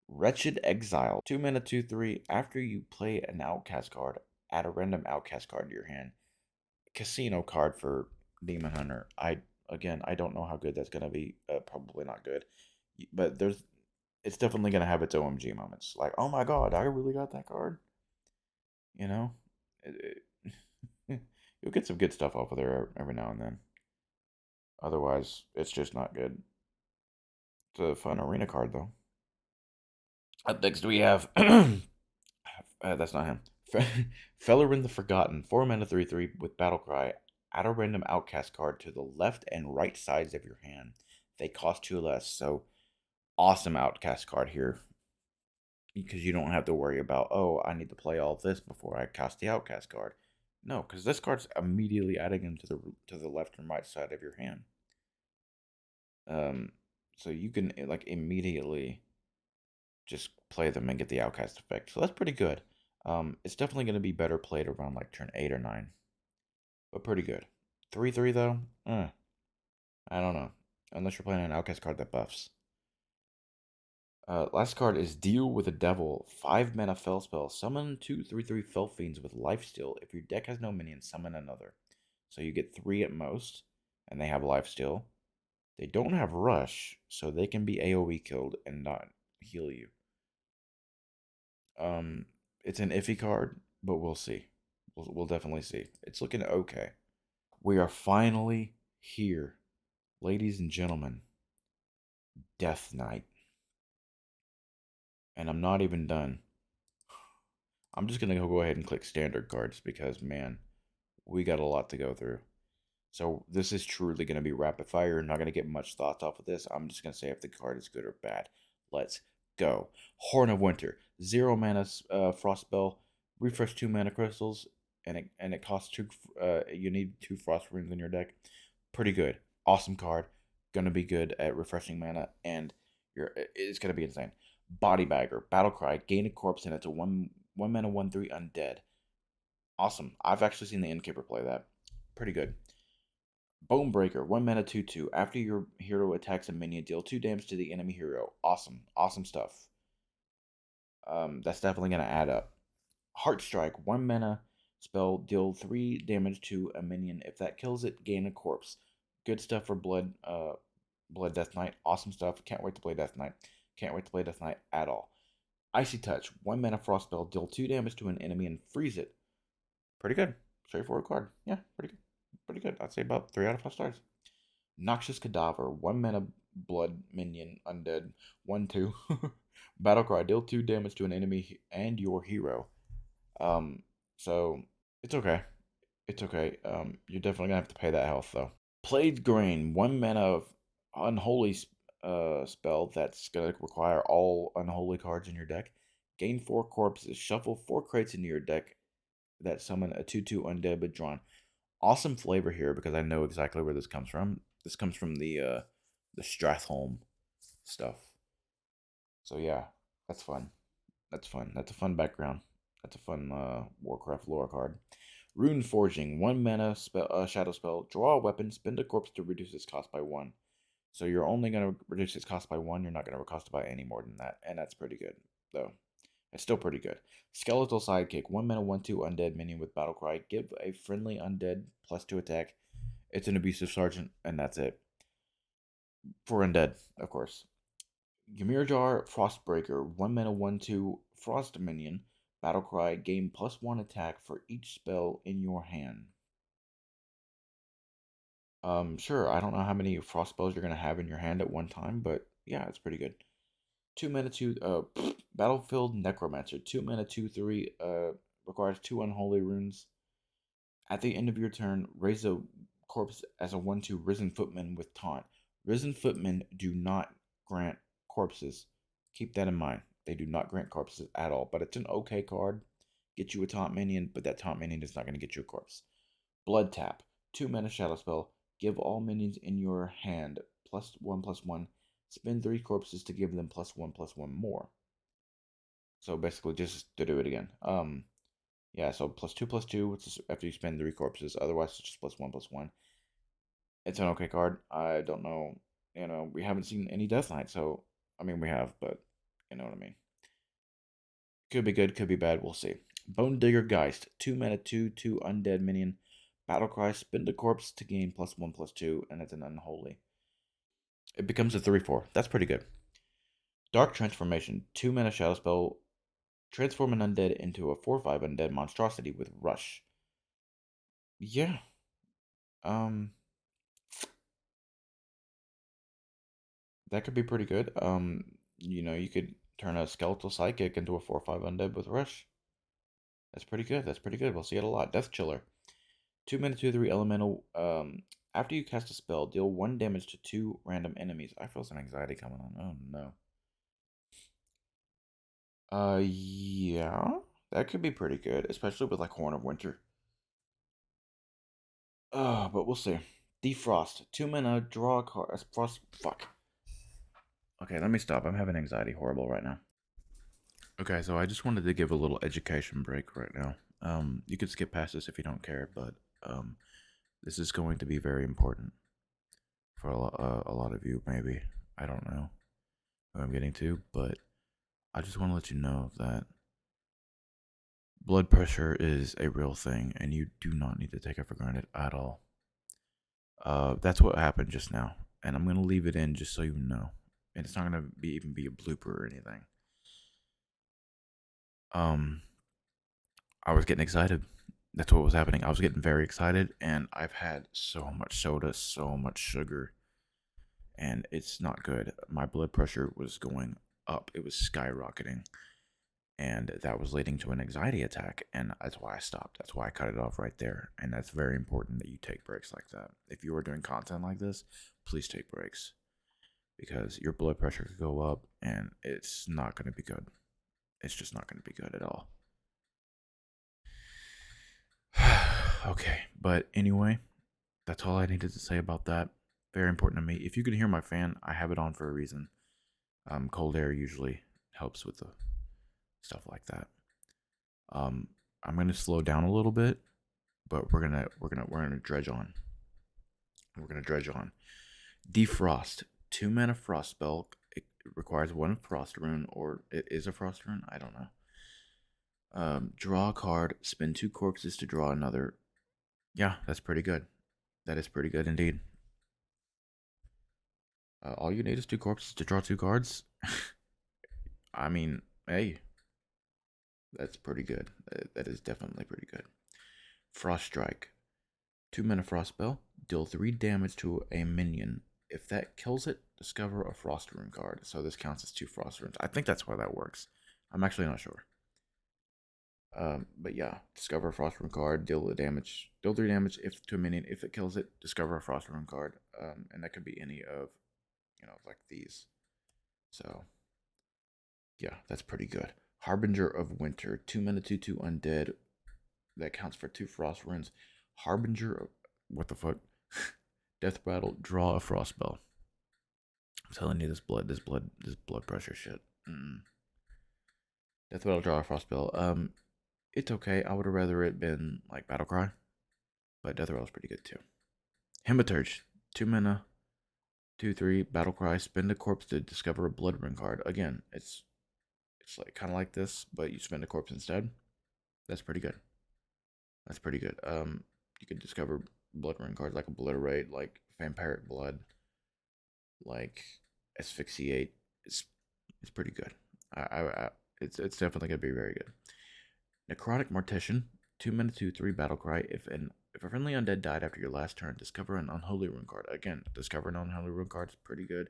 Wretched Exile, 2 mana 2/3. After you play an Outcast card, add a random Outcast card to your hand. Casino card for Demon Hunter. I don't know how good that's going to be. Probably not good, but it's definitely going to have its OMG moments. Like, oh my god, I really got that card. You know, you'll get some good stuff off of there every now and then. Otherwise, it's just not good. It's a fun arena card, though. Up next, we have that's not him. Fellerin the Forgotten, 4 mana 3/3 with Battlecry. Add a random Outcast card to the left and right sides of your hand. They cost 2 less, so awesome Outcast card here. Because you don't have to worry about, oh, I need to play all this before I cast the Outcast card. No, because this card's immediately adding them to the left and right side of your hand. So you can like immediately just play them and get the Outcast effect. So that's pretty good. It's definitely going to be better played around like turn 8 or 9. But pretty good. 3/3 though? I don't know. Unless you're playing an Outcast card that buffs. Last card is Deal with the Devil. 5 mana Fell spell. Summon 2 3/3 Fell Fiends with Lifesteal. If your deck has no minions, summon another. So you get 3 at most, and they have Lifesteal. They don't have Rush, so they can be AoE killed and not heal you. It's an iffy card, but we'll see. We'll definitely see. It's looking okay. We are finally here, ladies and gentlemen. Death Knight. And I'm not even done. I'm just going to go ahead and click standard cards because, man, we got a lot to go through. So this is truly going to be rapid fire. You're not going to get much thoughts off of this. I'm just going to say if the card is good or bad. Let's go. Horn of Winter. 0 mana frost spell. Refresh 2 mana crystals. And it costs 2. You need 2 frost runes in your deck. Pretty good. Awesome card. Gonna be good at refreshing mana. And it's going to be insane. Body Bagger, Battlecry, gain a corpse, and it's a 1 mana 1/3 undead. Awesome. I've actually seen the Innkeeper play that. Pretty good. Bonebreaker, 1 mana 2/2. After your hero attacks a minion, deal 2 damage to the enemy hero. Awesome. Awesome stuff. That's definitely going to add up. Heartstrike, 1 mana spell, deal 3 damage to a minion. If that kills it, gain a corpse. Good stuff for Blood Death Knight. Awesome stuff. Can't wait to play Death Knight. Can't wait to play Death Knight at all. Icy Touch, 1 mana frost spell, deal 2 damage to an enemy and freeze it. Pretty good. Straightforward card. Yeah, pretty good. Pretty good. I'd say about 3 out of 5 stars. Noxious Cadaver, 1 mana blood minion undead, 1/2. Battlecry, deal 2 damage to an enemy and your hero. So it's okay. It's okay. You're definitely gonna have to pay that health though. Plagued Grain, 1 mana of unholy spell that's gonna require all unholy cards in your deck. Gain 4 corpses. Shuffle 4 crates into your deck that summon a 2/2 undead withdrawn. Awesome flavor here because I know exactly where this comes from. This comes from the Stratholme stuff. So yeah, that's fun. That's fun. That's a fun background. That's a fun Warcraft lore card. Rune Forging, 1 mana shadow spell. Draw a weapon, spend a corpse to reduce its cost by 1. So you're only going to reduce its cost by 1. You're not going to cost it by any more than that. And that's pretty good, though. It's still pretty good. Skeletal Sidekick, 1 mana 1/2 undead minion with Battlecry. Give a friendly undead +2 attack. It's an abusive sergeant, and that's it. For undead, of course. Ymirjar Frostbreaker, 1 mana 1/2 frost minion. Battlecry, gain +1 attack for each spell in your hand. Sure, I don't know how many frost spells you're gonna have in your hand at one time, but yeah, it's pretty good. 2 mana 2 Battlefield Necromancer, 2 mana 2/3 requires 2 unholy runes. At the end of your turn, raise a corpse as a 1/2 Risen Footman with taunt. Risen Footmen do not grant corpses. Keep that in mind. They do not grant corpses at all, but it's an okay card. get you a taunt minion, but that taunt minion is not going to get you a corpse. Blood Tap, 2 mana shadow spell. Give all minions in your hand +1/+1. Spend 3 corpses to give them +1/+1 more. So basically, just to do it again. Yeah. So +2/+2, which is after you spend 3 corpses. Otherwise, it's just +1/+1. It's an okay card. I don't know. We haven't seen any Death Knight, so I mean we have, but you know what I mean. Could be good, could be bad. We'll see. Bone Digger Geist, 2 mana, 2/2 undead minion. Battlecry, spend a corpse to gain +1/+2, and it's an unholy. It becomes a 3/4. That's pretty good. Dark Transformation, 2 mana shadow spell. Transform an undead into a 4/5 undead monstrosity with Rush. Yeah. That could be pretty good. You could turn a skeletal psychic into a 4/5 undead with Rush. That's pretty good. That's pretty good. We'll see it a lot. Death Chiller. 2 mana, 2/3 elemental. After you cast a spell, deal 1 damage to 2 random enemies. I feel some anxiety coming on. Oh no. Yeah, that could be pretty good, especially with like Horn of Winter. But we'll see. Defrost. 2 mana, draw a card. Frost. Fuck. Okay, let me stop. I'm having anxiety horrible right now. Okay, so I just wanted to give a little education break right now. You could skip past this if you don't care, but this is going to be very important for a lot of you, maybe. I don't know who I'm getting to, but I just want to let you know that blood pressure is a real thing, and you do not need to take it for granted at all. That's what happened just now, and I'm going to leave it in just so you know. And it's not going to even be a blooper or anything. I was getting excited. That's what was happening. I was getting very excited, and I've had so much soda, so much sugar, and it's not good. My blood pressure was going up. It was skyrocketing, and that was leading to an anxiety attack, and that's why I stopped. That's why I cut it off right there, and that's very important that you take breaks like that. If you are doing content like this, please take breaks, because your blood pressure could go up, and it's not going to be good. It's just not going to be good at all. Okay, but anyway, that's all I needed to say about that. Very important to me. If you can hear my fan, I have it on for a reason. Cold air usually helps with the stuff like that. I'm gonna slow down a little bit, but we're gonna dredge on. We're gonna dredge on. Defrost, 2 mana frost spell. It requires 1 frost rune, or it is a frost rune. I don't know. Draw a card. Spend 2 corpses to draw another. Yeah, that's pretty good. That is pretty good indeed. All you need is 2 corpses to draw 2 cards. I mean, hey, that's pretty good. That is definitely pretty good. Frost Strike. 2 mana frost spell. Deal 3 damage to a minion. If that kills it, discover a frost rune card. So this counts as 2 frost runes. I think that's why that works. I'm actually not sure. But yeah, discover a frost rune card, deal 3 damage to a minion. If it kills it, discover a frost rune card. And that could be any of, like these. So yeah, that's pretty good. Harbinger of Winter, 2 mana, 2/2 undead. That counts for 2 frost runes. Harbinger of, what the fuck? Death Rattle, draw a frost spell. I'm telling you, this blood pressure shit. Death Rattle, draw a frost spell. It's okay. I would have rather it been like Battlecry, but Death Rattle's pretty good too. Hematurge, 2 mana, 2/3 Battlecry. Spend a corpse to discover a blood rune card. Again, it's like kind of like this, but you spend a corpse instead. That's pretty good. That's pretty good. You can discover blood rune cards like Obliterate, like Vampiric Blood, like Asphyxiate. It's pretty good. It's definitely gonna be very good. Necrotic Mortician, 2 mana, 2/3 Battlecry. If a friendly undead died after your last turn, discover an unholy rune card. Again, discover an unholy rune card is pretty good.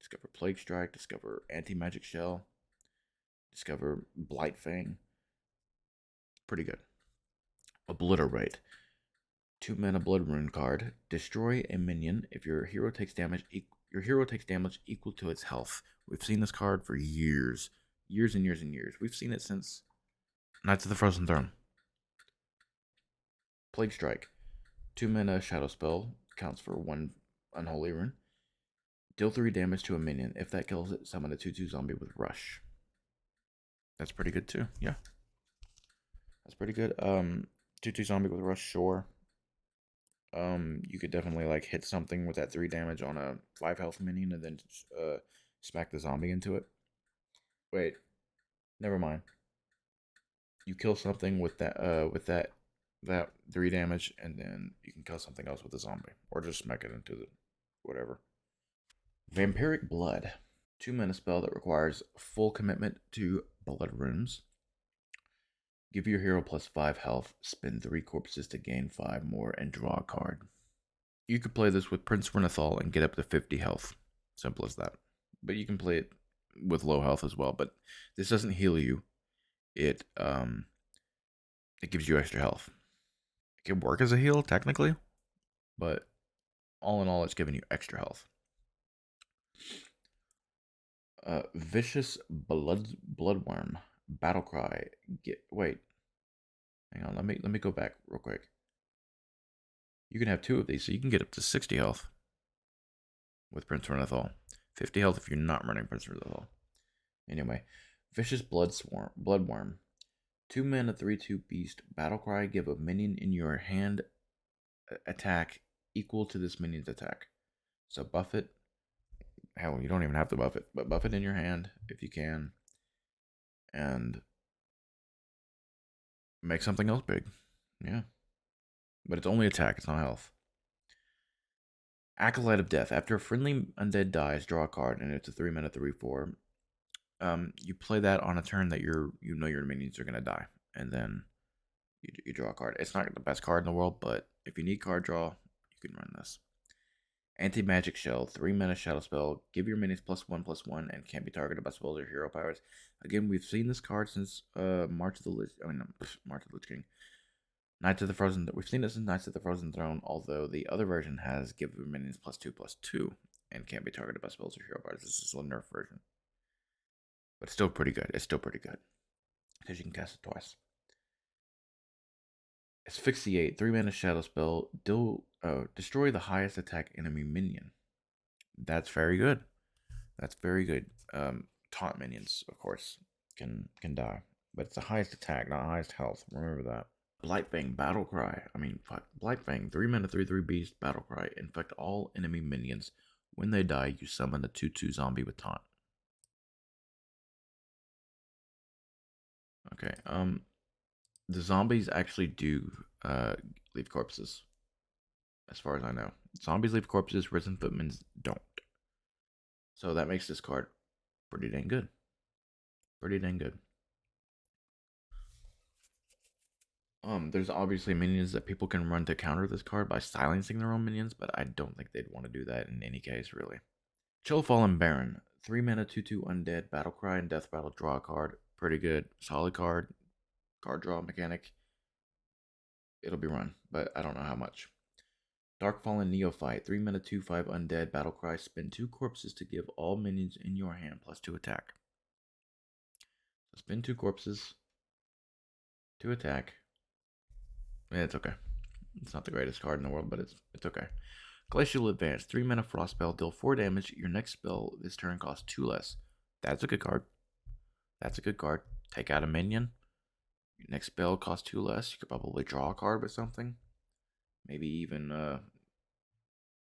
Discover Plague Strike. Discover Anti-Magic Shell. Discover Blight Fang. Pretty good. Obliterate. 2 mana blood rune card. Destroy a minion. If your hero takes damage, equal to its health. We've seen this card for years and years and years. We've seen it since Knights of the Frozen Throne. Plague Strike. 2 mana shadow spell. Counts for 1 unholy rune. Deal 3 damage to a minion. If that kills it, summon a 2/2 zombie with Rush. That's pretty good too. Yeah. That's pretty good. 2/2 zombie with Rush, sure. You could definitely like hit something with that 3 damage on a 5 health minion and then smack the zombie into it. Wait. Never mind. You kill something with that 3 damage, and then you can kill something else with a zombie, or just smack it into the whatever. Vampiric Blood, 2 mana spell that requires full commitment to blood runes. Give your hero +5 health, spend 3 corpses to gain 5 more, and draw a card. You could play this with Prince Renathal and get up to 50 health. Simple as that. But you can play it with low health as well. But this doesn't heal you. It gives you extra health. It can work as a heal, technically. But all in all, it's giving you extra health. Vicious Bloodworm. Battlecry. Wait. Hang on, let me go back real quick. You can have 2 of these, so you can get up to 60 health with Prince Renathal. 50 health if you're not running Prince Renathal. Anyway, Vicious Bloodworm. 2 mana 3/2 beast. Battlecry. Give a minion in your hand attack equal to this minion's attack. So buff it. Hell, you don't even have to buff it, but buff it in your hand if you can. And make something else big. Yeah. But it's only attack, it's not health. Acolyte of Death. After a friendly undead dies, draw a card, and it's a 3 mana 3/4. You play that on a turn that you know your minions are gonna die, and then you draw a card. It's not the best card in the world, but if you need card draw, you can run this. Anti-Magic Shell, 3 mana shadow spell. Give your minions +1/+1 and can't be targeted by spells or hero powers. Again, we've seen this card since March of the Lich King. Knights of the Frozen. We've seen it since Knights of the Frozen Throne, although the other version has give your minions +2/+2 and can't be targeted by spells or hero powers. This is a nerf version, but still pretty good. It's still pretty good because you can cast it twice. Asphyxiate, 3 mana shadow spell. Destroy the highest attack enemy minion. That's very good. That's very good. Taunt minions, of course, can die, but it's the highest attack, not highest health. Remember that. Blightfang Battlecry. Blightfang, 3 mana 3/3 beast. Battlecry. Infect all enemy minions. When they die, you summon a 2/2 zombie with taunt. Okay. The zombies actually do leave corpses, as far as I know. Zombies leave corpses, risen footmen don't. So that makes this card pretty dang good. Pretty dang good. There's obviously minions that people can run to counter this card by silencing their own minions, but I don't think they'd want to do that in any case, really. Chillfallen Baron, 3 mana 2/2 undead, Battlecry and Death Battle, draw a card. Pretty good. Solid card. Card draw mechanic. It'll be run, but I don't know how much. Darkfallen Neophyte, 3 mana 2/5 undead, Battlecry, spend 2 corpses to give all minions in your hand +2 attack. So spend 2 corpses to attack. It's okay. It's not the greatest card in the world, but it's okay. Glacial Advance, 3 mana frost spell, deal 4 damage. Your next spell this turn costs 2 less. That's a good card. That's a good card. Take out a minion. Your next spell costs 2 less. You could probably draw a card with something. Maybe even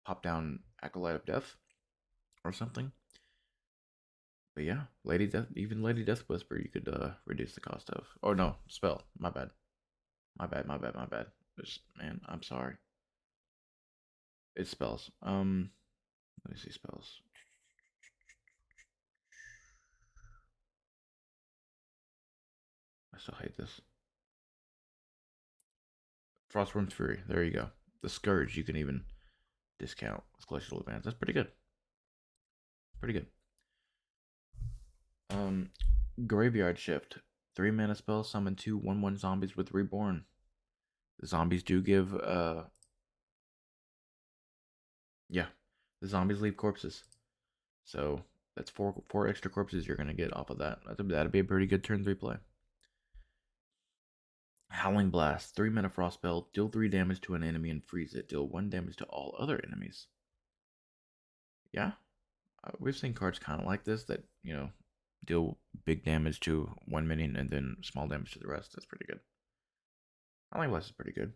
pop down Acolyte of Death or something. But yeah, Lady Death Whisper you could reduce the cost of. Oh no, spell. My bad. Man, I'm sorry. It's spells. Let me see spells. I still hate this. Frostworm's Fury. There you go. The Scourge you can even discount with Glacial Advance. That's pretty good. Pretty good. Graveyard Shift. 3 mana spell. Summon 2 1/1 zombies with Reborn. The zombies do give yeah. The zombies leave corpses. So that's four extra corpses you're gonna get off of that. That'd be a pretty good turn 3 play. Howling Blast, 3 mana frost spell, deal 3 damage to an enemy and freeze it. Deal 1 damage to all other enemies. Yeah, we've seen cards kind of like this that, deal big damage to one minion and then small damage to the rest. That's pretty good. Howling Blast is pretty good.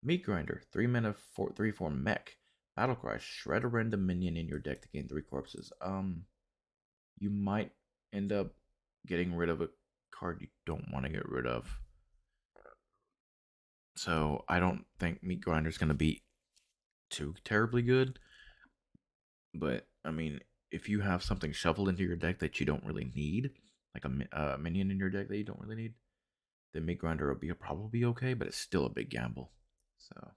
Meat Grinder, 3 mana, 3/4 mech. Battlecry, shred a random minion in your deck to gain 3 corpses. You might end up getting rid of a card you don't want to get rid of. So I don't think Meat Grinder is going to be too terribly good. But, I mean, if you have something shuffled into your deck that you don't really need, like a minion in your deck that you don't really need, then Meat Grinder will be probably okay, but it's still a big gamble. So,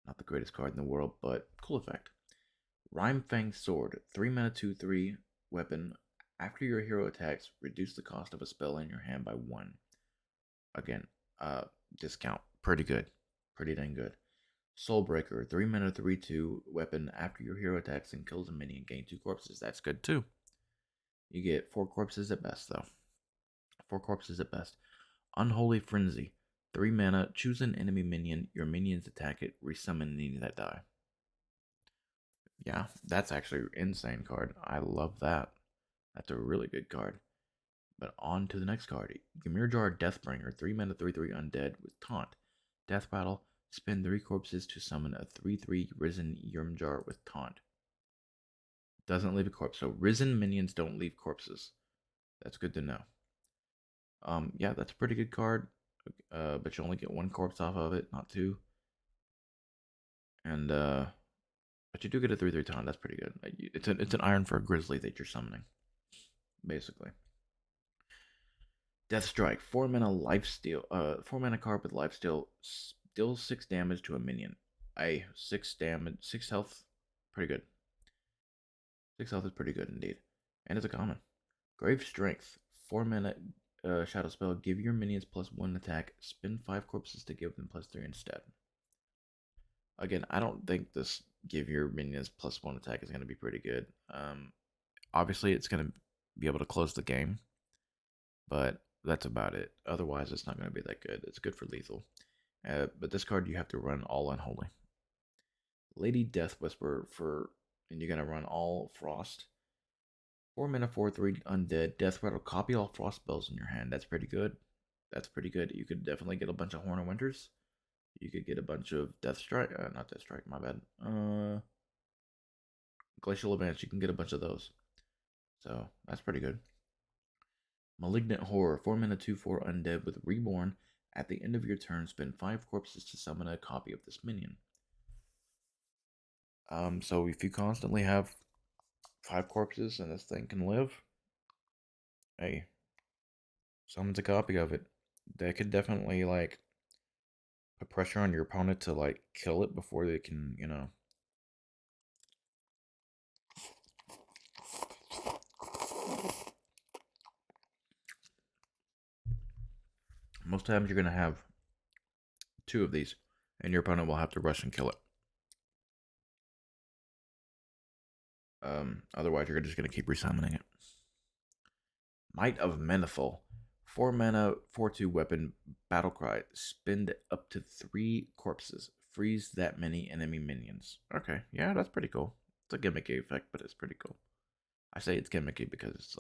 not the greatest card in the world, but cool effect. Rime Fang Sword, 3 mana 2/3 weapon. After your hero attacks, reduce the cost of a spell in your hand by 1. Again, discount. Pretty good. Pretty dang good. Soulbreaker, 3 mana 3/2 weapon. After your hero attacks and kills a minion, gain 2 corpses. That's good too. You get 4 corpses at best, though. 4 corpses at best. Unholy Frenzy, 3 mana. Choose an enemy minion. Your minions attack it. Resummon any that die. Yeah, that's actually an insane card. I love that. That's a really good card. But on to the next card. Gamir Jar Deathbringer, 3 mana 3/3 undead with taunt. Death Rattle, spend 3 corpses to summon a 3/3 Risen Yrmjar with taunt. Doesn't leave a corpse. So Risen minions don't leave corpses. That's good to know. Yeah, that's a pretty good card. But you only get 1 corpse off of it, not 2. And but you do get a 3/3 taunt. That's pretty good. It's an Iron for a Grizzly that you're summoning, basically. Death Strike, 4 mana lifesteal, 4 mana card with lifesteal, deal 6 damage to a minion. 6 damage, 6 health, pretty good. 6 health is pretty good indeed. And it's a common. Grave Strength, 4 mana shadow spell, give your minions +1 attack, spend 5 corpses to give them +3 instead. Again, I don't think this give your minions +1 attack is going to be pretty good. Obviously, it's going to be able to close the game, but that's about it. Otherwise, it's not going to be that good. It's good for lethal. But this card, you have to run all Unholy. Lady Death Whisperer, and you're going to run all Frost. 4 mana 4/3 undead. Death Rattle, copy all Frost spells in your hand. That's pretty good. That's pretty good. You could definitely get a bunch of Horn of Winters. You could get a bunch of Death Strike. Not Death Strike, my bad. Glacial Advance, you can get a bunch of those. So, that's pretty good. Malignant Horror, 4 mana 2/4 undead with Reborn. At the end of your turn, spend 5 corpses to summon a copy of this minion. So if you constantly have 5 corpses and this thing can live, hey, summons a copy of it. That could definitely, put pressure on your opponent to, kill it before they can, Most times you're going to have 2 of these, and your opponent will have to rush and kill it. Otherwise, you're just going to keep resummoning it. Might of Menethil, 4 mana 4/2 weapon, Battlecry. Spend up to 3 corpses. Freeze that many enemy minions. Okay, yeah, that's pretty cool. It's a gimmicky effect, but it's pretty cool. I say it's gimmicky because it's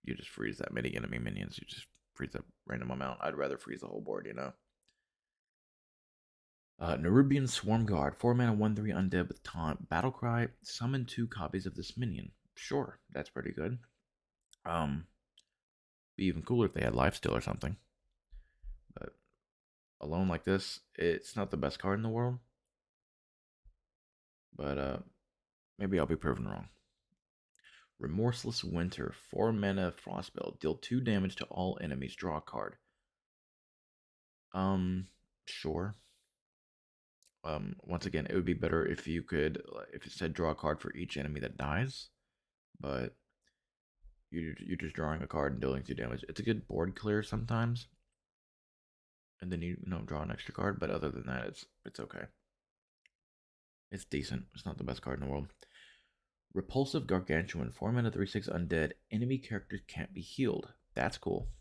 you just freeze that many enemy minions. You just freeze a random amount. I'd rather freeze the whole board, Nerubian Swarm Guard, 4 mana 1/3 undead with taunt. Battlecry, summon 2 copies of this minion. Sure, that's pretty good. Be even cooler if they had lifesteal or something. But alone like this, it's not the best card in the world. But maybe I'll be proven wrong. Remorseless Winter, 4 mana Frostspell, deal 2 damage to all enemies, draw a card. Sure. Once again, it would be better if you could, if it said draw a card for each enemy that dies, but you're just drawing a card and dealing 2 damage. It's a good board clear sometimes, and then you draw an extra card. But other than that, it's okay. It's decent. It's not the best card in the world. Repulsive Gargantuan, 4 mana 3/6 undead. Enemy characters can't be healed. That's cool.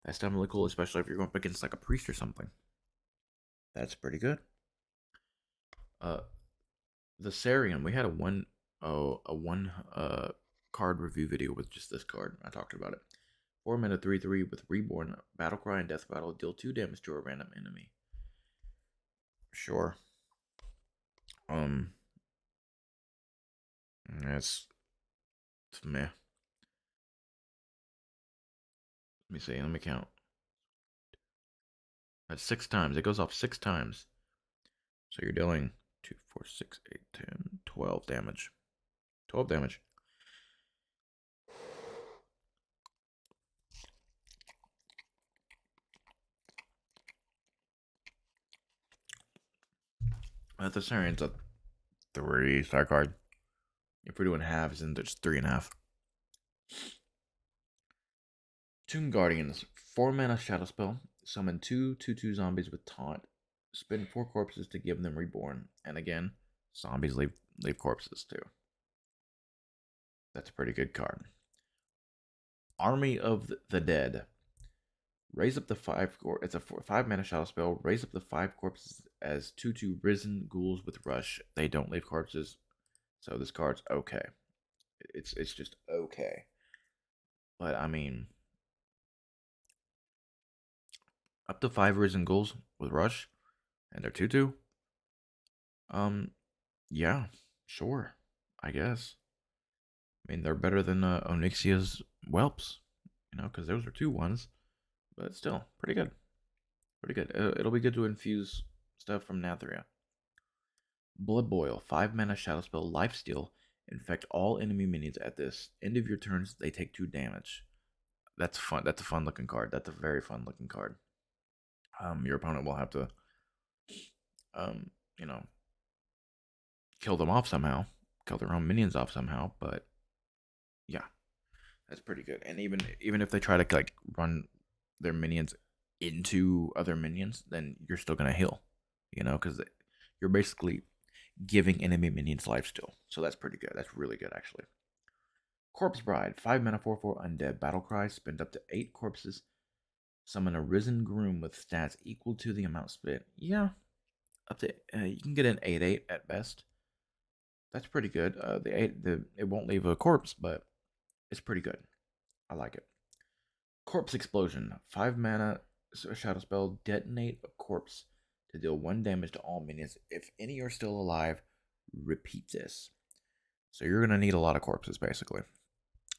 That's definitely cool, especially if you're going up against like a priest or something. That's pretty good. The Sarian, we had a one card review video with just this card. I talked about it. 4 mana 3/3 with Reborn, Battlecry, and Death Rattle. Deal 2 damage to a random enemy. Sure. That's meh. Let me see. Let me count. That's 6 times. It goes off 6 times. So you're dealing 2, 4, 6, 8, 10, 12 damage. 12 damage. The Sarian's a 3-star card. If we're doing halves, then there's 3.5. Tomb Guardians, 4 mana shadow spell. Summon 2/2/2 zombies with taunt. Spin 4 corpses to give them reborn. And again, zombies leave corpses too. That's a pretty good card. Army of the Dead. Raise up the 5 it's a 5 mana shadow spell. Raise up the 5 corpses as 2/2 risen ghouls with rush. They don't leave corpses. So this card's okay. It's just okay. But I mean, up to 5 risen ghouls with rush, and they're 2/2. Yeah, sure, I guess. I mean, they're better than Onyxia's whelps, because those are 2/1s, but still pretty good. Pretty good. It'll be good to infuse stuff from Nathria. Blood Boil, 5 mana shadow spell, lifesteal. Infect all enemy minions at this end of your turns. They take 2 damage. That's fun. That's a fun looking card. That's a very fun looking card. Your opponent will have to, kill them off somehow, kill their own minions off somehow. But yeah, that's pretty good. And even if they try to like run their minions into other minions, then you're still gonna heal, because you're basically giving enemy minions life still. So that's pretty good. That's really good actually. Corpse Bride, 5 mana 4/4 undead battlecry. Spend up to 8 corpses. Summon a risen groom with stats equal to the amount spent. Yeah, up to you can get an 8/8 at best. That's pretty good. It won't leave a corpse, but it's pretty good. I like it. Corpse Explosion, 5 mana shadow spell. Detonate a corpse to deal 1 damage to all minions. If any are still alive, repeat this. So you're gonna need a lot of corpses basically.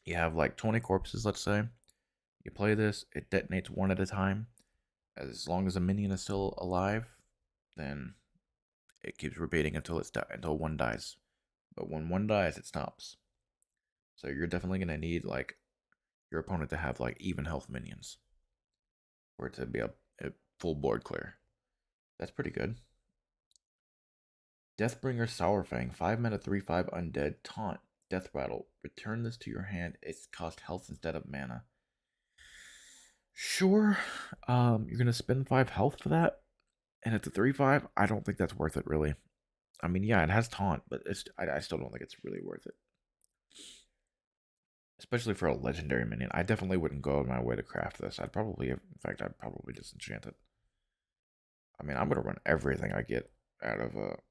You have like 20 corpses, let's say. You play this, it detonates 1 at a time. As long as a minion is still alive, then it keeps repeating until until 1 dies. But when 1 dies, it stops. So you're definitely gonna need like your opponent to have like even health minions for it to be a full board clear. That's pretty good. Deathbringer Sourfang, 5 mana 3/5 undead taunt. Death Rattle. Return this to your hand. It's cost health instead of mana. Sure. You're gonna spend 5 health for that, and it's a 3/5. I don't think that's worth it, really. I mean, yeah, it has taunt, but I still don't think it's really worth it. Especially for a legendary minion. I definitely wouldn't go out of my way to craft this. I'd probably disenchant it. I mean, I'm gonna run everything I get out of a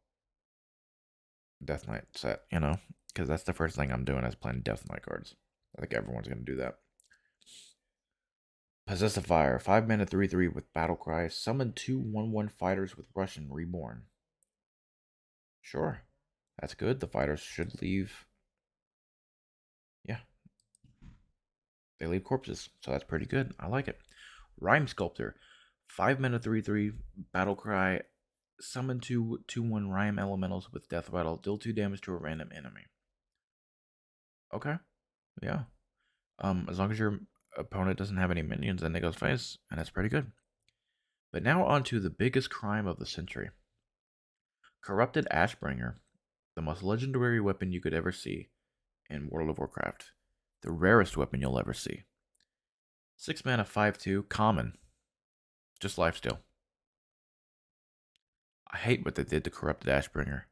Death Knight set, because that's the first thing I'm doing is playing Death Knight cards. I think everyone's gonna do that. Possessifier, 5 mana 3/3 with Battlecry. Summon 2 1/1 fighters with Russian Reborn. Sure, that's good. The fighters should leave. Yeah, they leave corpses, so that's pretty good. I like it. Rhyme Sculptor, 5 mana 3/3 Battlecry. Summon 2 2/1 Rhyme Elementals with Death Rattle. Deal 2 damage to a random enemy. Okay, yeah. As long as your opponent doesn't have any minions, then it goes face, and that's pretty good. But now on to the biggest crime of the century. Corrupted Ashbringer, the most legendary weapon you could ever see in World of Warcraft. The rarest weapon you'll ever see. 6 mana 5/2, common. Just lifesteal. I hate what they did to Corrupted Ashbringer.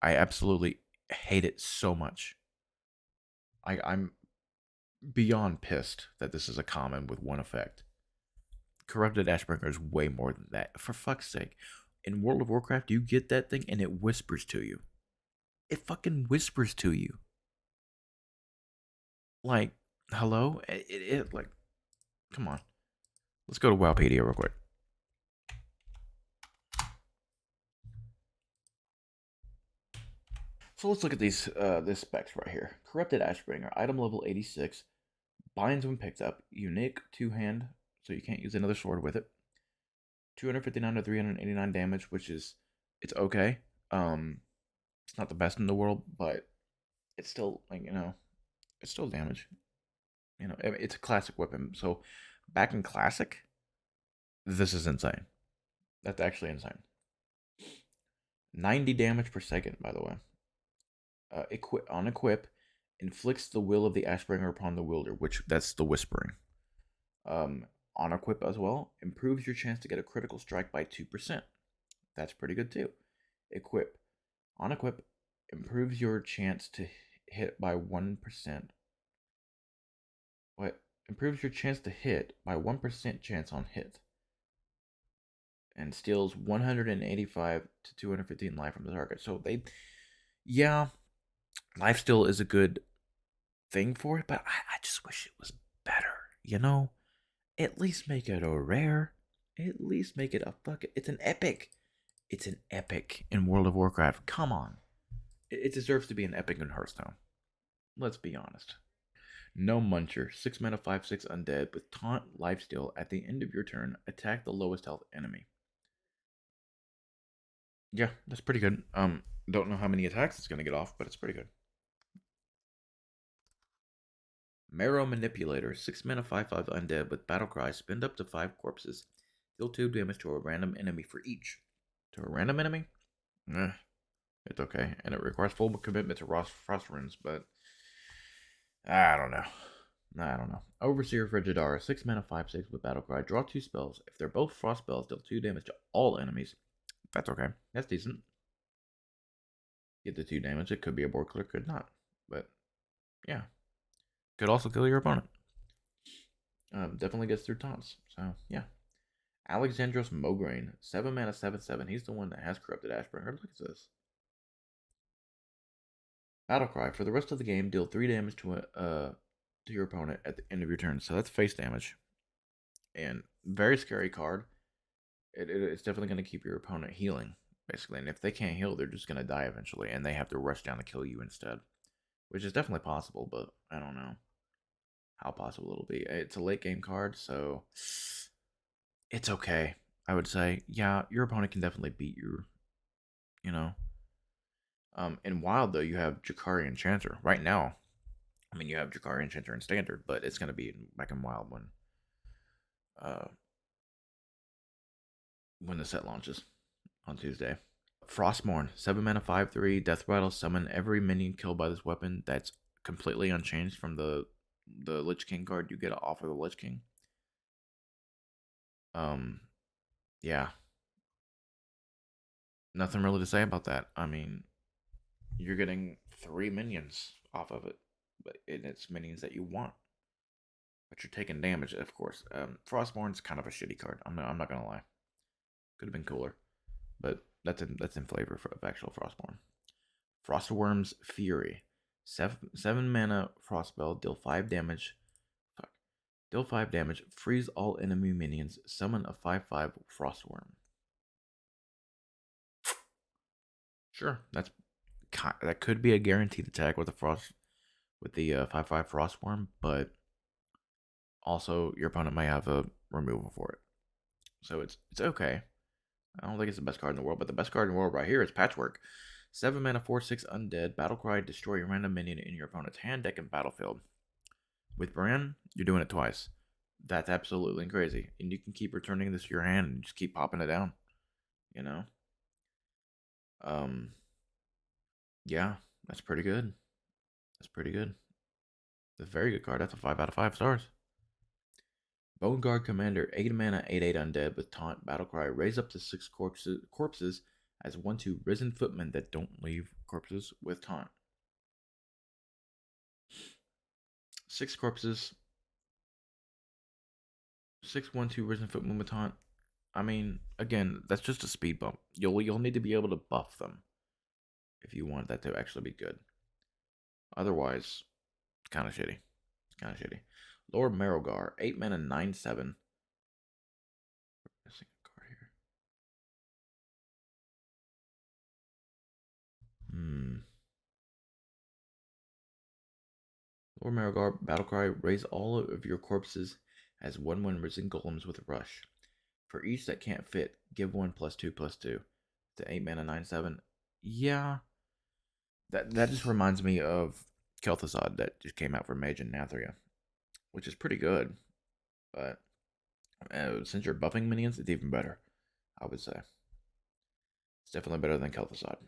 I absolutely hate it so much. I'm beyond pissed that this is a common with 1 effect. Corrupted Ashbringer is way more than that. For fuck's sake. In World of Warcraft, you get that thing and it whispers to you. It fucking whispers to you. Like, hello? Like, come on. Let's go to Wowpedia real quick. So let's look at these this specs right here. Corrupted Ashbringer, item level 86, binds when picked up, unique two-hand, so you can't use another sword with it. 259 to 389 damage, which is it's okay. It's not the best in the world, but it's still like it's still damage. It's a classic weapon. So back in classic, this is insane. That's actually insane. 90 damage per second, by the way. Equip, inflicts the will of the Ashbringer upon the wielder, which that's the whispering. On equip as well, improves your chance to get a critical strike by 2%. That's pretty good too. Equip, on equip, improves your chance to hit by 1%. What? Improves your chance to hit by 1% chance on hit. And steals 185 to 215 life from the target. So yeah, lifesteal is a good thing for it, but I just wish it was better, At least make it a rare. At least make it a it's an epic. It's an epic in World of Warcraft. Come on. It deserves to be an epic in Hearthstone. Let's be honest. No Muncher. 6 mana 5/6 undead with taunt lifesteal at the end of your turn. Attack the lowest health enemy. Yeah, that's pretty good. Don't know how many attacks it's gonna get off, but it's pretty good. Marrow Manipulator, 6 mana 5/5 undead with Battlecry, spend up to 5 corpses. Deal 2 damage to a random enemy for each. To a random enemy? It's okay. And it requires full commitment to Frost Runes, but I don't know. Overseer Frigidara, 6 mana 5/6 with Battlecry. Draw 2 spells. If they're both frost spells, deal 2 damage to all enemies. That's okay. That's decent. Get the 2 damage. It could be a board clear, could not. But yeah. Could also kill your opponent. Definitely gets through taunts. So yeah. Alexandros Mograine, 7 mana 7/7. He's the one that has Corrupted Ashbringer. Look at this. Battlecry. For the rest of the game, deal 3 damage to your opponent at the end of your turn. So that's face damage. And very scary card. It's definitely going to keep your opponent healing, basically. And if they can't heal, they're just going to die eventually. And they have to rush down to kill you instead. Which is definitely possible, but I don't know how possible it'll be. It's a late game card, so it's okay. I would say, yeah, your opponent can definitely beat you. In Wild, though, you have Jocky Enchanter. Right now, you have Jocky Enchanter in Standard, but it's going to be back in Wild when the set launches on Tuesday. Frostmourne, 7 mana 5/3, Death Rattle, summon every minion killed by this weapon. That's completely unchanged from the Lich King card you get off of the Lich King. Yeah. Nothing really to say about that. You're getting 3 minions off of it, but it's minions that you want. But you're taking damage, of course. Frostmourne's kind of a shitty card. I'm not gonna lie. Could have been cooler, but that's in flavor of actual Frostmourne. Frostworm's Fury, 7 mana frost spell, deal 5 damage. Deal 5 damage, freeze all enemy minions, summon a 5/5 Frostworm. Sure, that could be a guaranteed attack with the 5/5 Frostworm, but also your opponent might have a removal for it. So it's okay. I don't think it's the best card in the world, but the best card in the world right here is Patchwork. 7 mana 4/6 undead, Battlecry, destroy a random minion in your opponent's hand, deck, and battlefield. With Bran, you're doing it twice. That's absolutely crazy. And you can keep returning this to your hand and just keep popping it down. Yeah, that's pretty good. That's a very good card. That's a 5 out of 5 stars. Bone Guard Commander, 8 mana 8/8 undead with taunt, Battlecry, raise up to 6 corpses as 1/2 risen footmen that don't leave corpses with taunt. 6 corpses. 6/1/2 Risen Foot Mutant. I mean, again, that's just a speed bump. You'll need to be able to buff them if you want that to actually be good. Otherwise, it's kind of shitty. Kind of shitty. Lord Marrowgar, 8 mana, 9/7. Missing a card here. Lord Marrowgar, Battlecry, raise all of your corpses as 1/1 Risen Golems with Rush. For each that can't fit, give 1 +2/+2 to 8 mana, 9/7. Yeah, that just reminds me of Kel'Thuzad that just came out for Mage and Nathria, which is pretty good. But since you're buffing minions, it's even better, I would say. It's definitely better than Kel'Thuzad.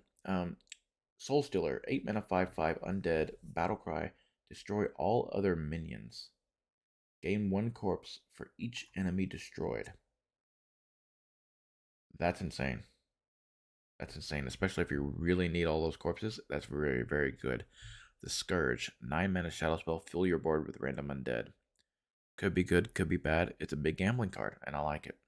Soul Stealer, 8 mana, 5/5 undead, Battlecry, destroy all other minions. Gain 1 corpse for each enemy destroyed. That's insane. That's insane, especially if you really need all those corpses. That's very, very good. The Scourge, 9 mana shadow spell, fill your board with random undead. Could be good, could be bad. It's a big gambling card, and I like it.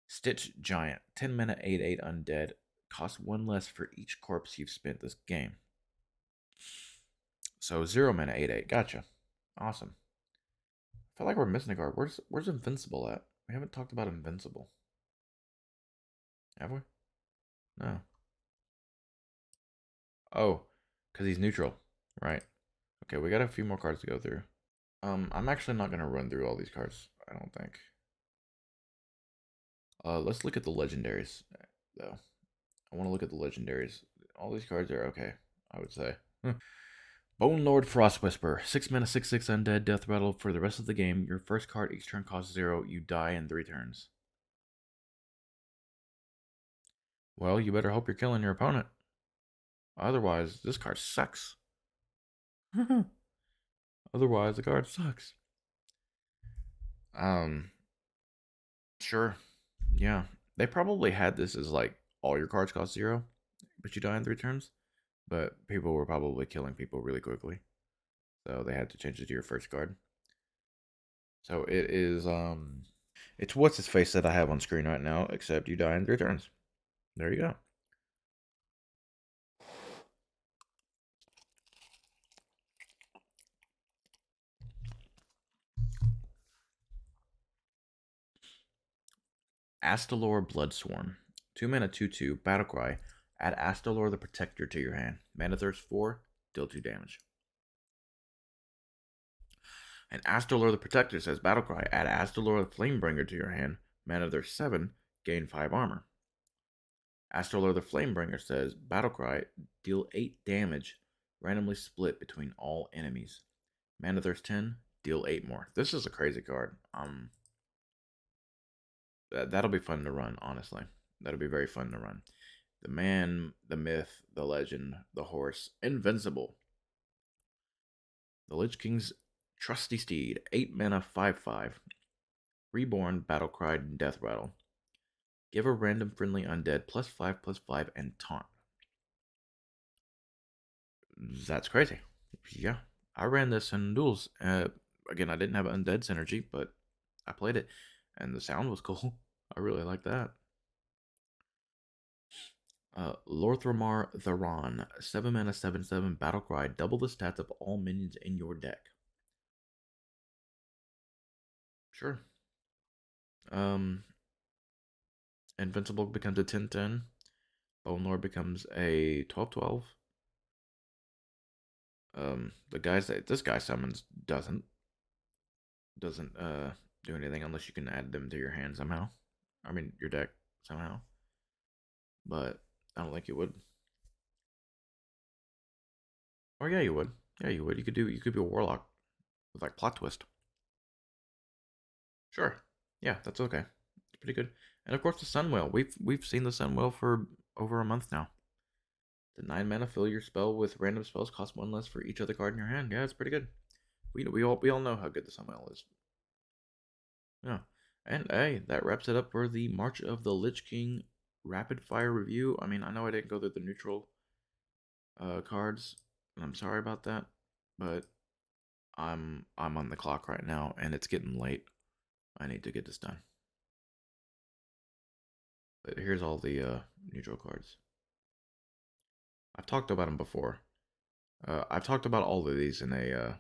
Stitch Giant, 10 mana, 8/8 undead, costs 1 less for each corpse you've spent this game. So 0 mana, 8/8. Gotcha. Awesome. I feel like we're missing a card. Where's Invincible at? We haven't talked about Invincible. Have we? No. Oh, because he's neutral. Right. Okay, we got a few more cards to go through. I'm actually not going to run through all these cards, I don't think. Let's look at the legendaries, though. I want to look at the legendaries. All these cards are okay, I would say. Bone Lord Frost Whisper, 6 mana, 6/6 undead, death rattle. For the rest of the game, your first card each turn costs 0. You die in 3 turns. Well, you better hope you're killing your opponent. Otherwise, this card sucks. Otherwise, the card sucks. Sure. Yeah. They probably had this as like all your cards cost 0, but you die in 3 turns. But people were probably killing people really quickly. So they had to change it to your first card. So it is it's what's his face that I have on screen right now, except you die in 3 turns. There you go. Astalor Bloodswarm. 2 mana, 2/2, Battlecry. Add Astalor the Protector to your hand. Mana Thirst 4, deal 2 damage. And Astalor the Protector says Battlecry. Add Astalor the Flamebringer to your hand. Mana Thirst 7, gain 5 armor. Astalor the Flamebringer says Battlecry. Deal 8 damage, randomly split between all enemies. Mana Thirst 10, deal 8 more. This is a crazy card. That'll be fun to run, honestly. That'll be very fun to run. The man, the myth, the legend, the horse, Invincible. The Lich King's Trusty Steed, 8 mana, 5/5. Reborn, Battlecry, Death Rattle. Give a random friendly undead +5/+5 and taunt. That's crazy. Yeah, I ran this in duels. Again, I didn't have undead synergy, but I played it, and the sound was cool. I really like that. Lorthramar Theron, 7 mana, 7/7, Battlecry, double the stats of all minions in your deck. Sure. Invincible becomes a 10/10. Bone Lord becomes a 12/12. The guys that this guy summons doesn't do anything unless you can add them to your hand somehow. I mean your deck somehow. But I don't think you would. Or yeah, you would. Yeah, you would. You could be a warlock with like plot twist. Sure. Yeah, that's okay. It's pretty good. And of course the Sunwhale. We've seen the Sunwhale for over a month now. The 9 mana, fill your spell with random spells, cost 1 less for each other card in your hand. Yeah, it's pretty good. We all know how good the Sunwhale is. Yeah. And hey, that wraps it up for the March of the Lich King rapid fire review. I mean, I know I didn't go through the neutral cards, and I'm sorry about that, but I'm on the clock right now, and it's getting late. I need to get this done. But here's all the neutral cards. I've talked about them before. I've talked about all of these in a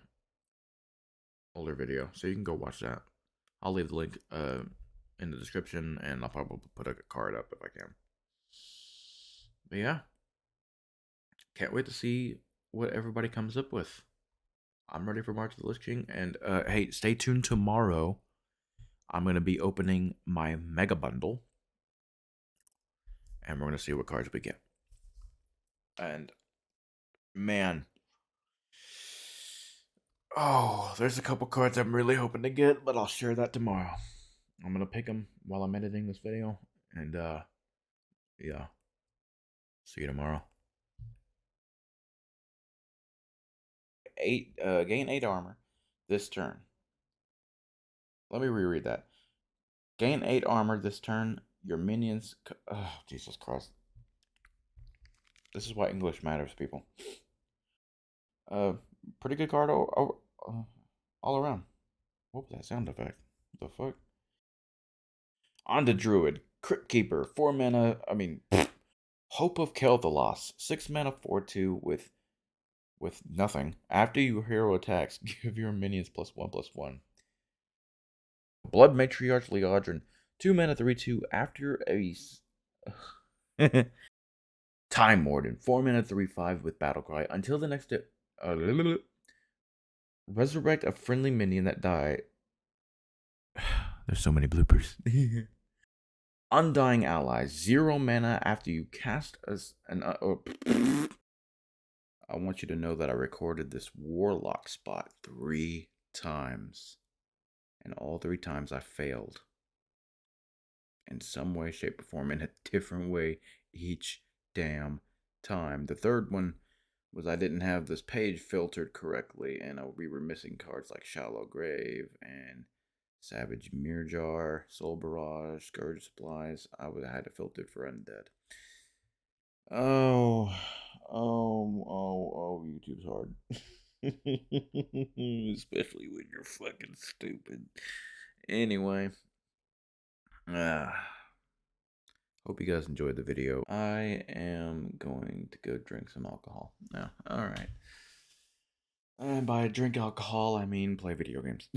older video, so you can go watch that. I'll leave the link in the description, and I'll probably put a card up if I can. But yeah, can't wait to see what everybody comes up with. I'm ready for March of the Lich King, and hey, stay tuned tomorrow. I'm going to be opening my Mega Bundle, and we're going to see what cards we get. And, man, oh, there's a couple cards I'm really hoping to get, but I'll share that tomorrow. I'm going to pick them while I'm editing this video, and, yeah, see you tomorrow. Gain 8 armor this turn. Let me reread that. Gain 8 armor this turn. Your minions... Oh, Jesus Christ. This is why English matters, people. Pretty good card all around. What was that sound effect? What the fuck? On to Druid. Crypt Keeper. 4 mana... Hope of Kel'Thalas. 6 mana 4/2 with nothing. After your hero attacks, give your minions +1/+1. Blood Matriarch Leodrin. 2 mana 3/2 after a Time Warden. 4 mana 3/5 with Battlecry. Until the next resurrect a friendly minion that died. There's so many bloopers. Undying Allies. 0 mana after you cast an I want you to know that I recorded this Warlock spot 3 times. And all 3 times I failed. In some way, shape, or form. In a different way each damn time. The third one was I didn't have this page filtered correctly. And we were missing cards like Shallow Grave and Savage Mirror, Soul Barrage, Scourge Supplies. I would have had to filter it for Undead. Oh, YouTube's hard. Especially when you're fucking stupid. Anyway. Hope you guys enjoyed the video. I am going to go drink some alcohol now. Alright. And by drink alcohol, I mean play video games.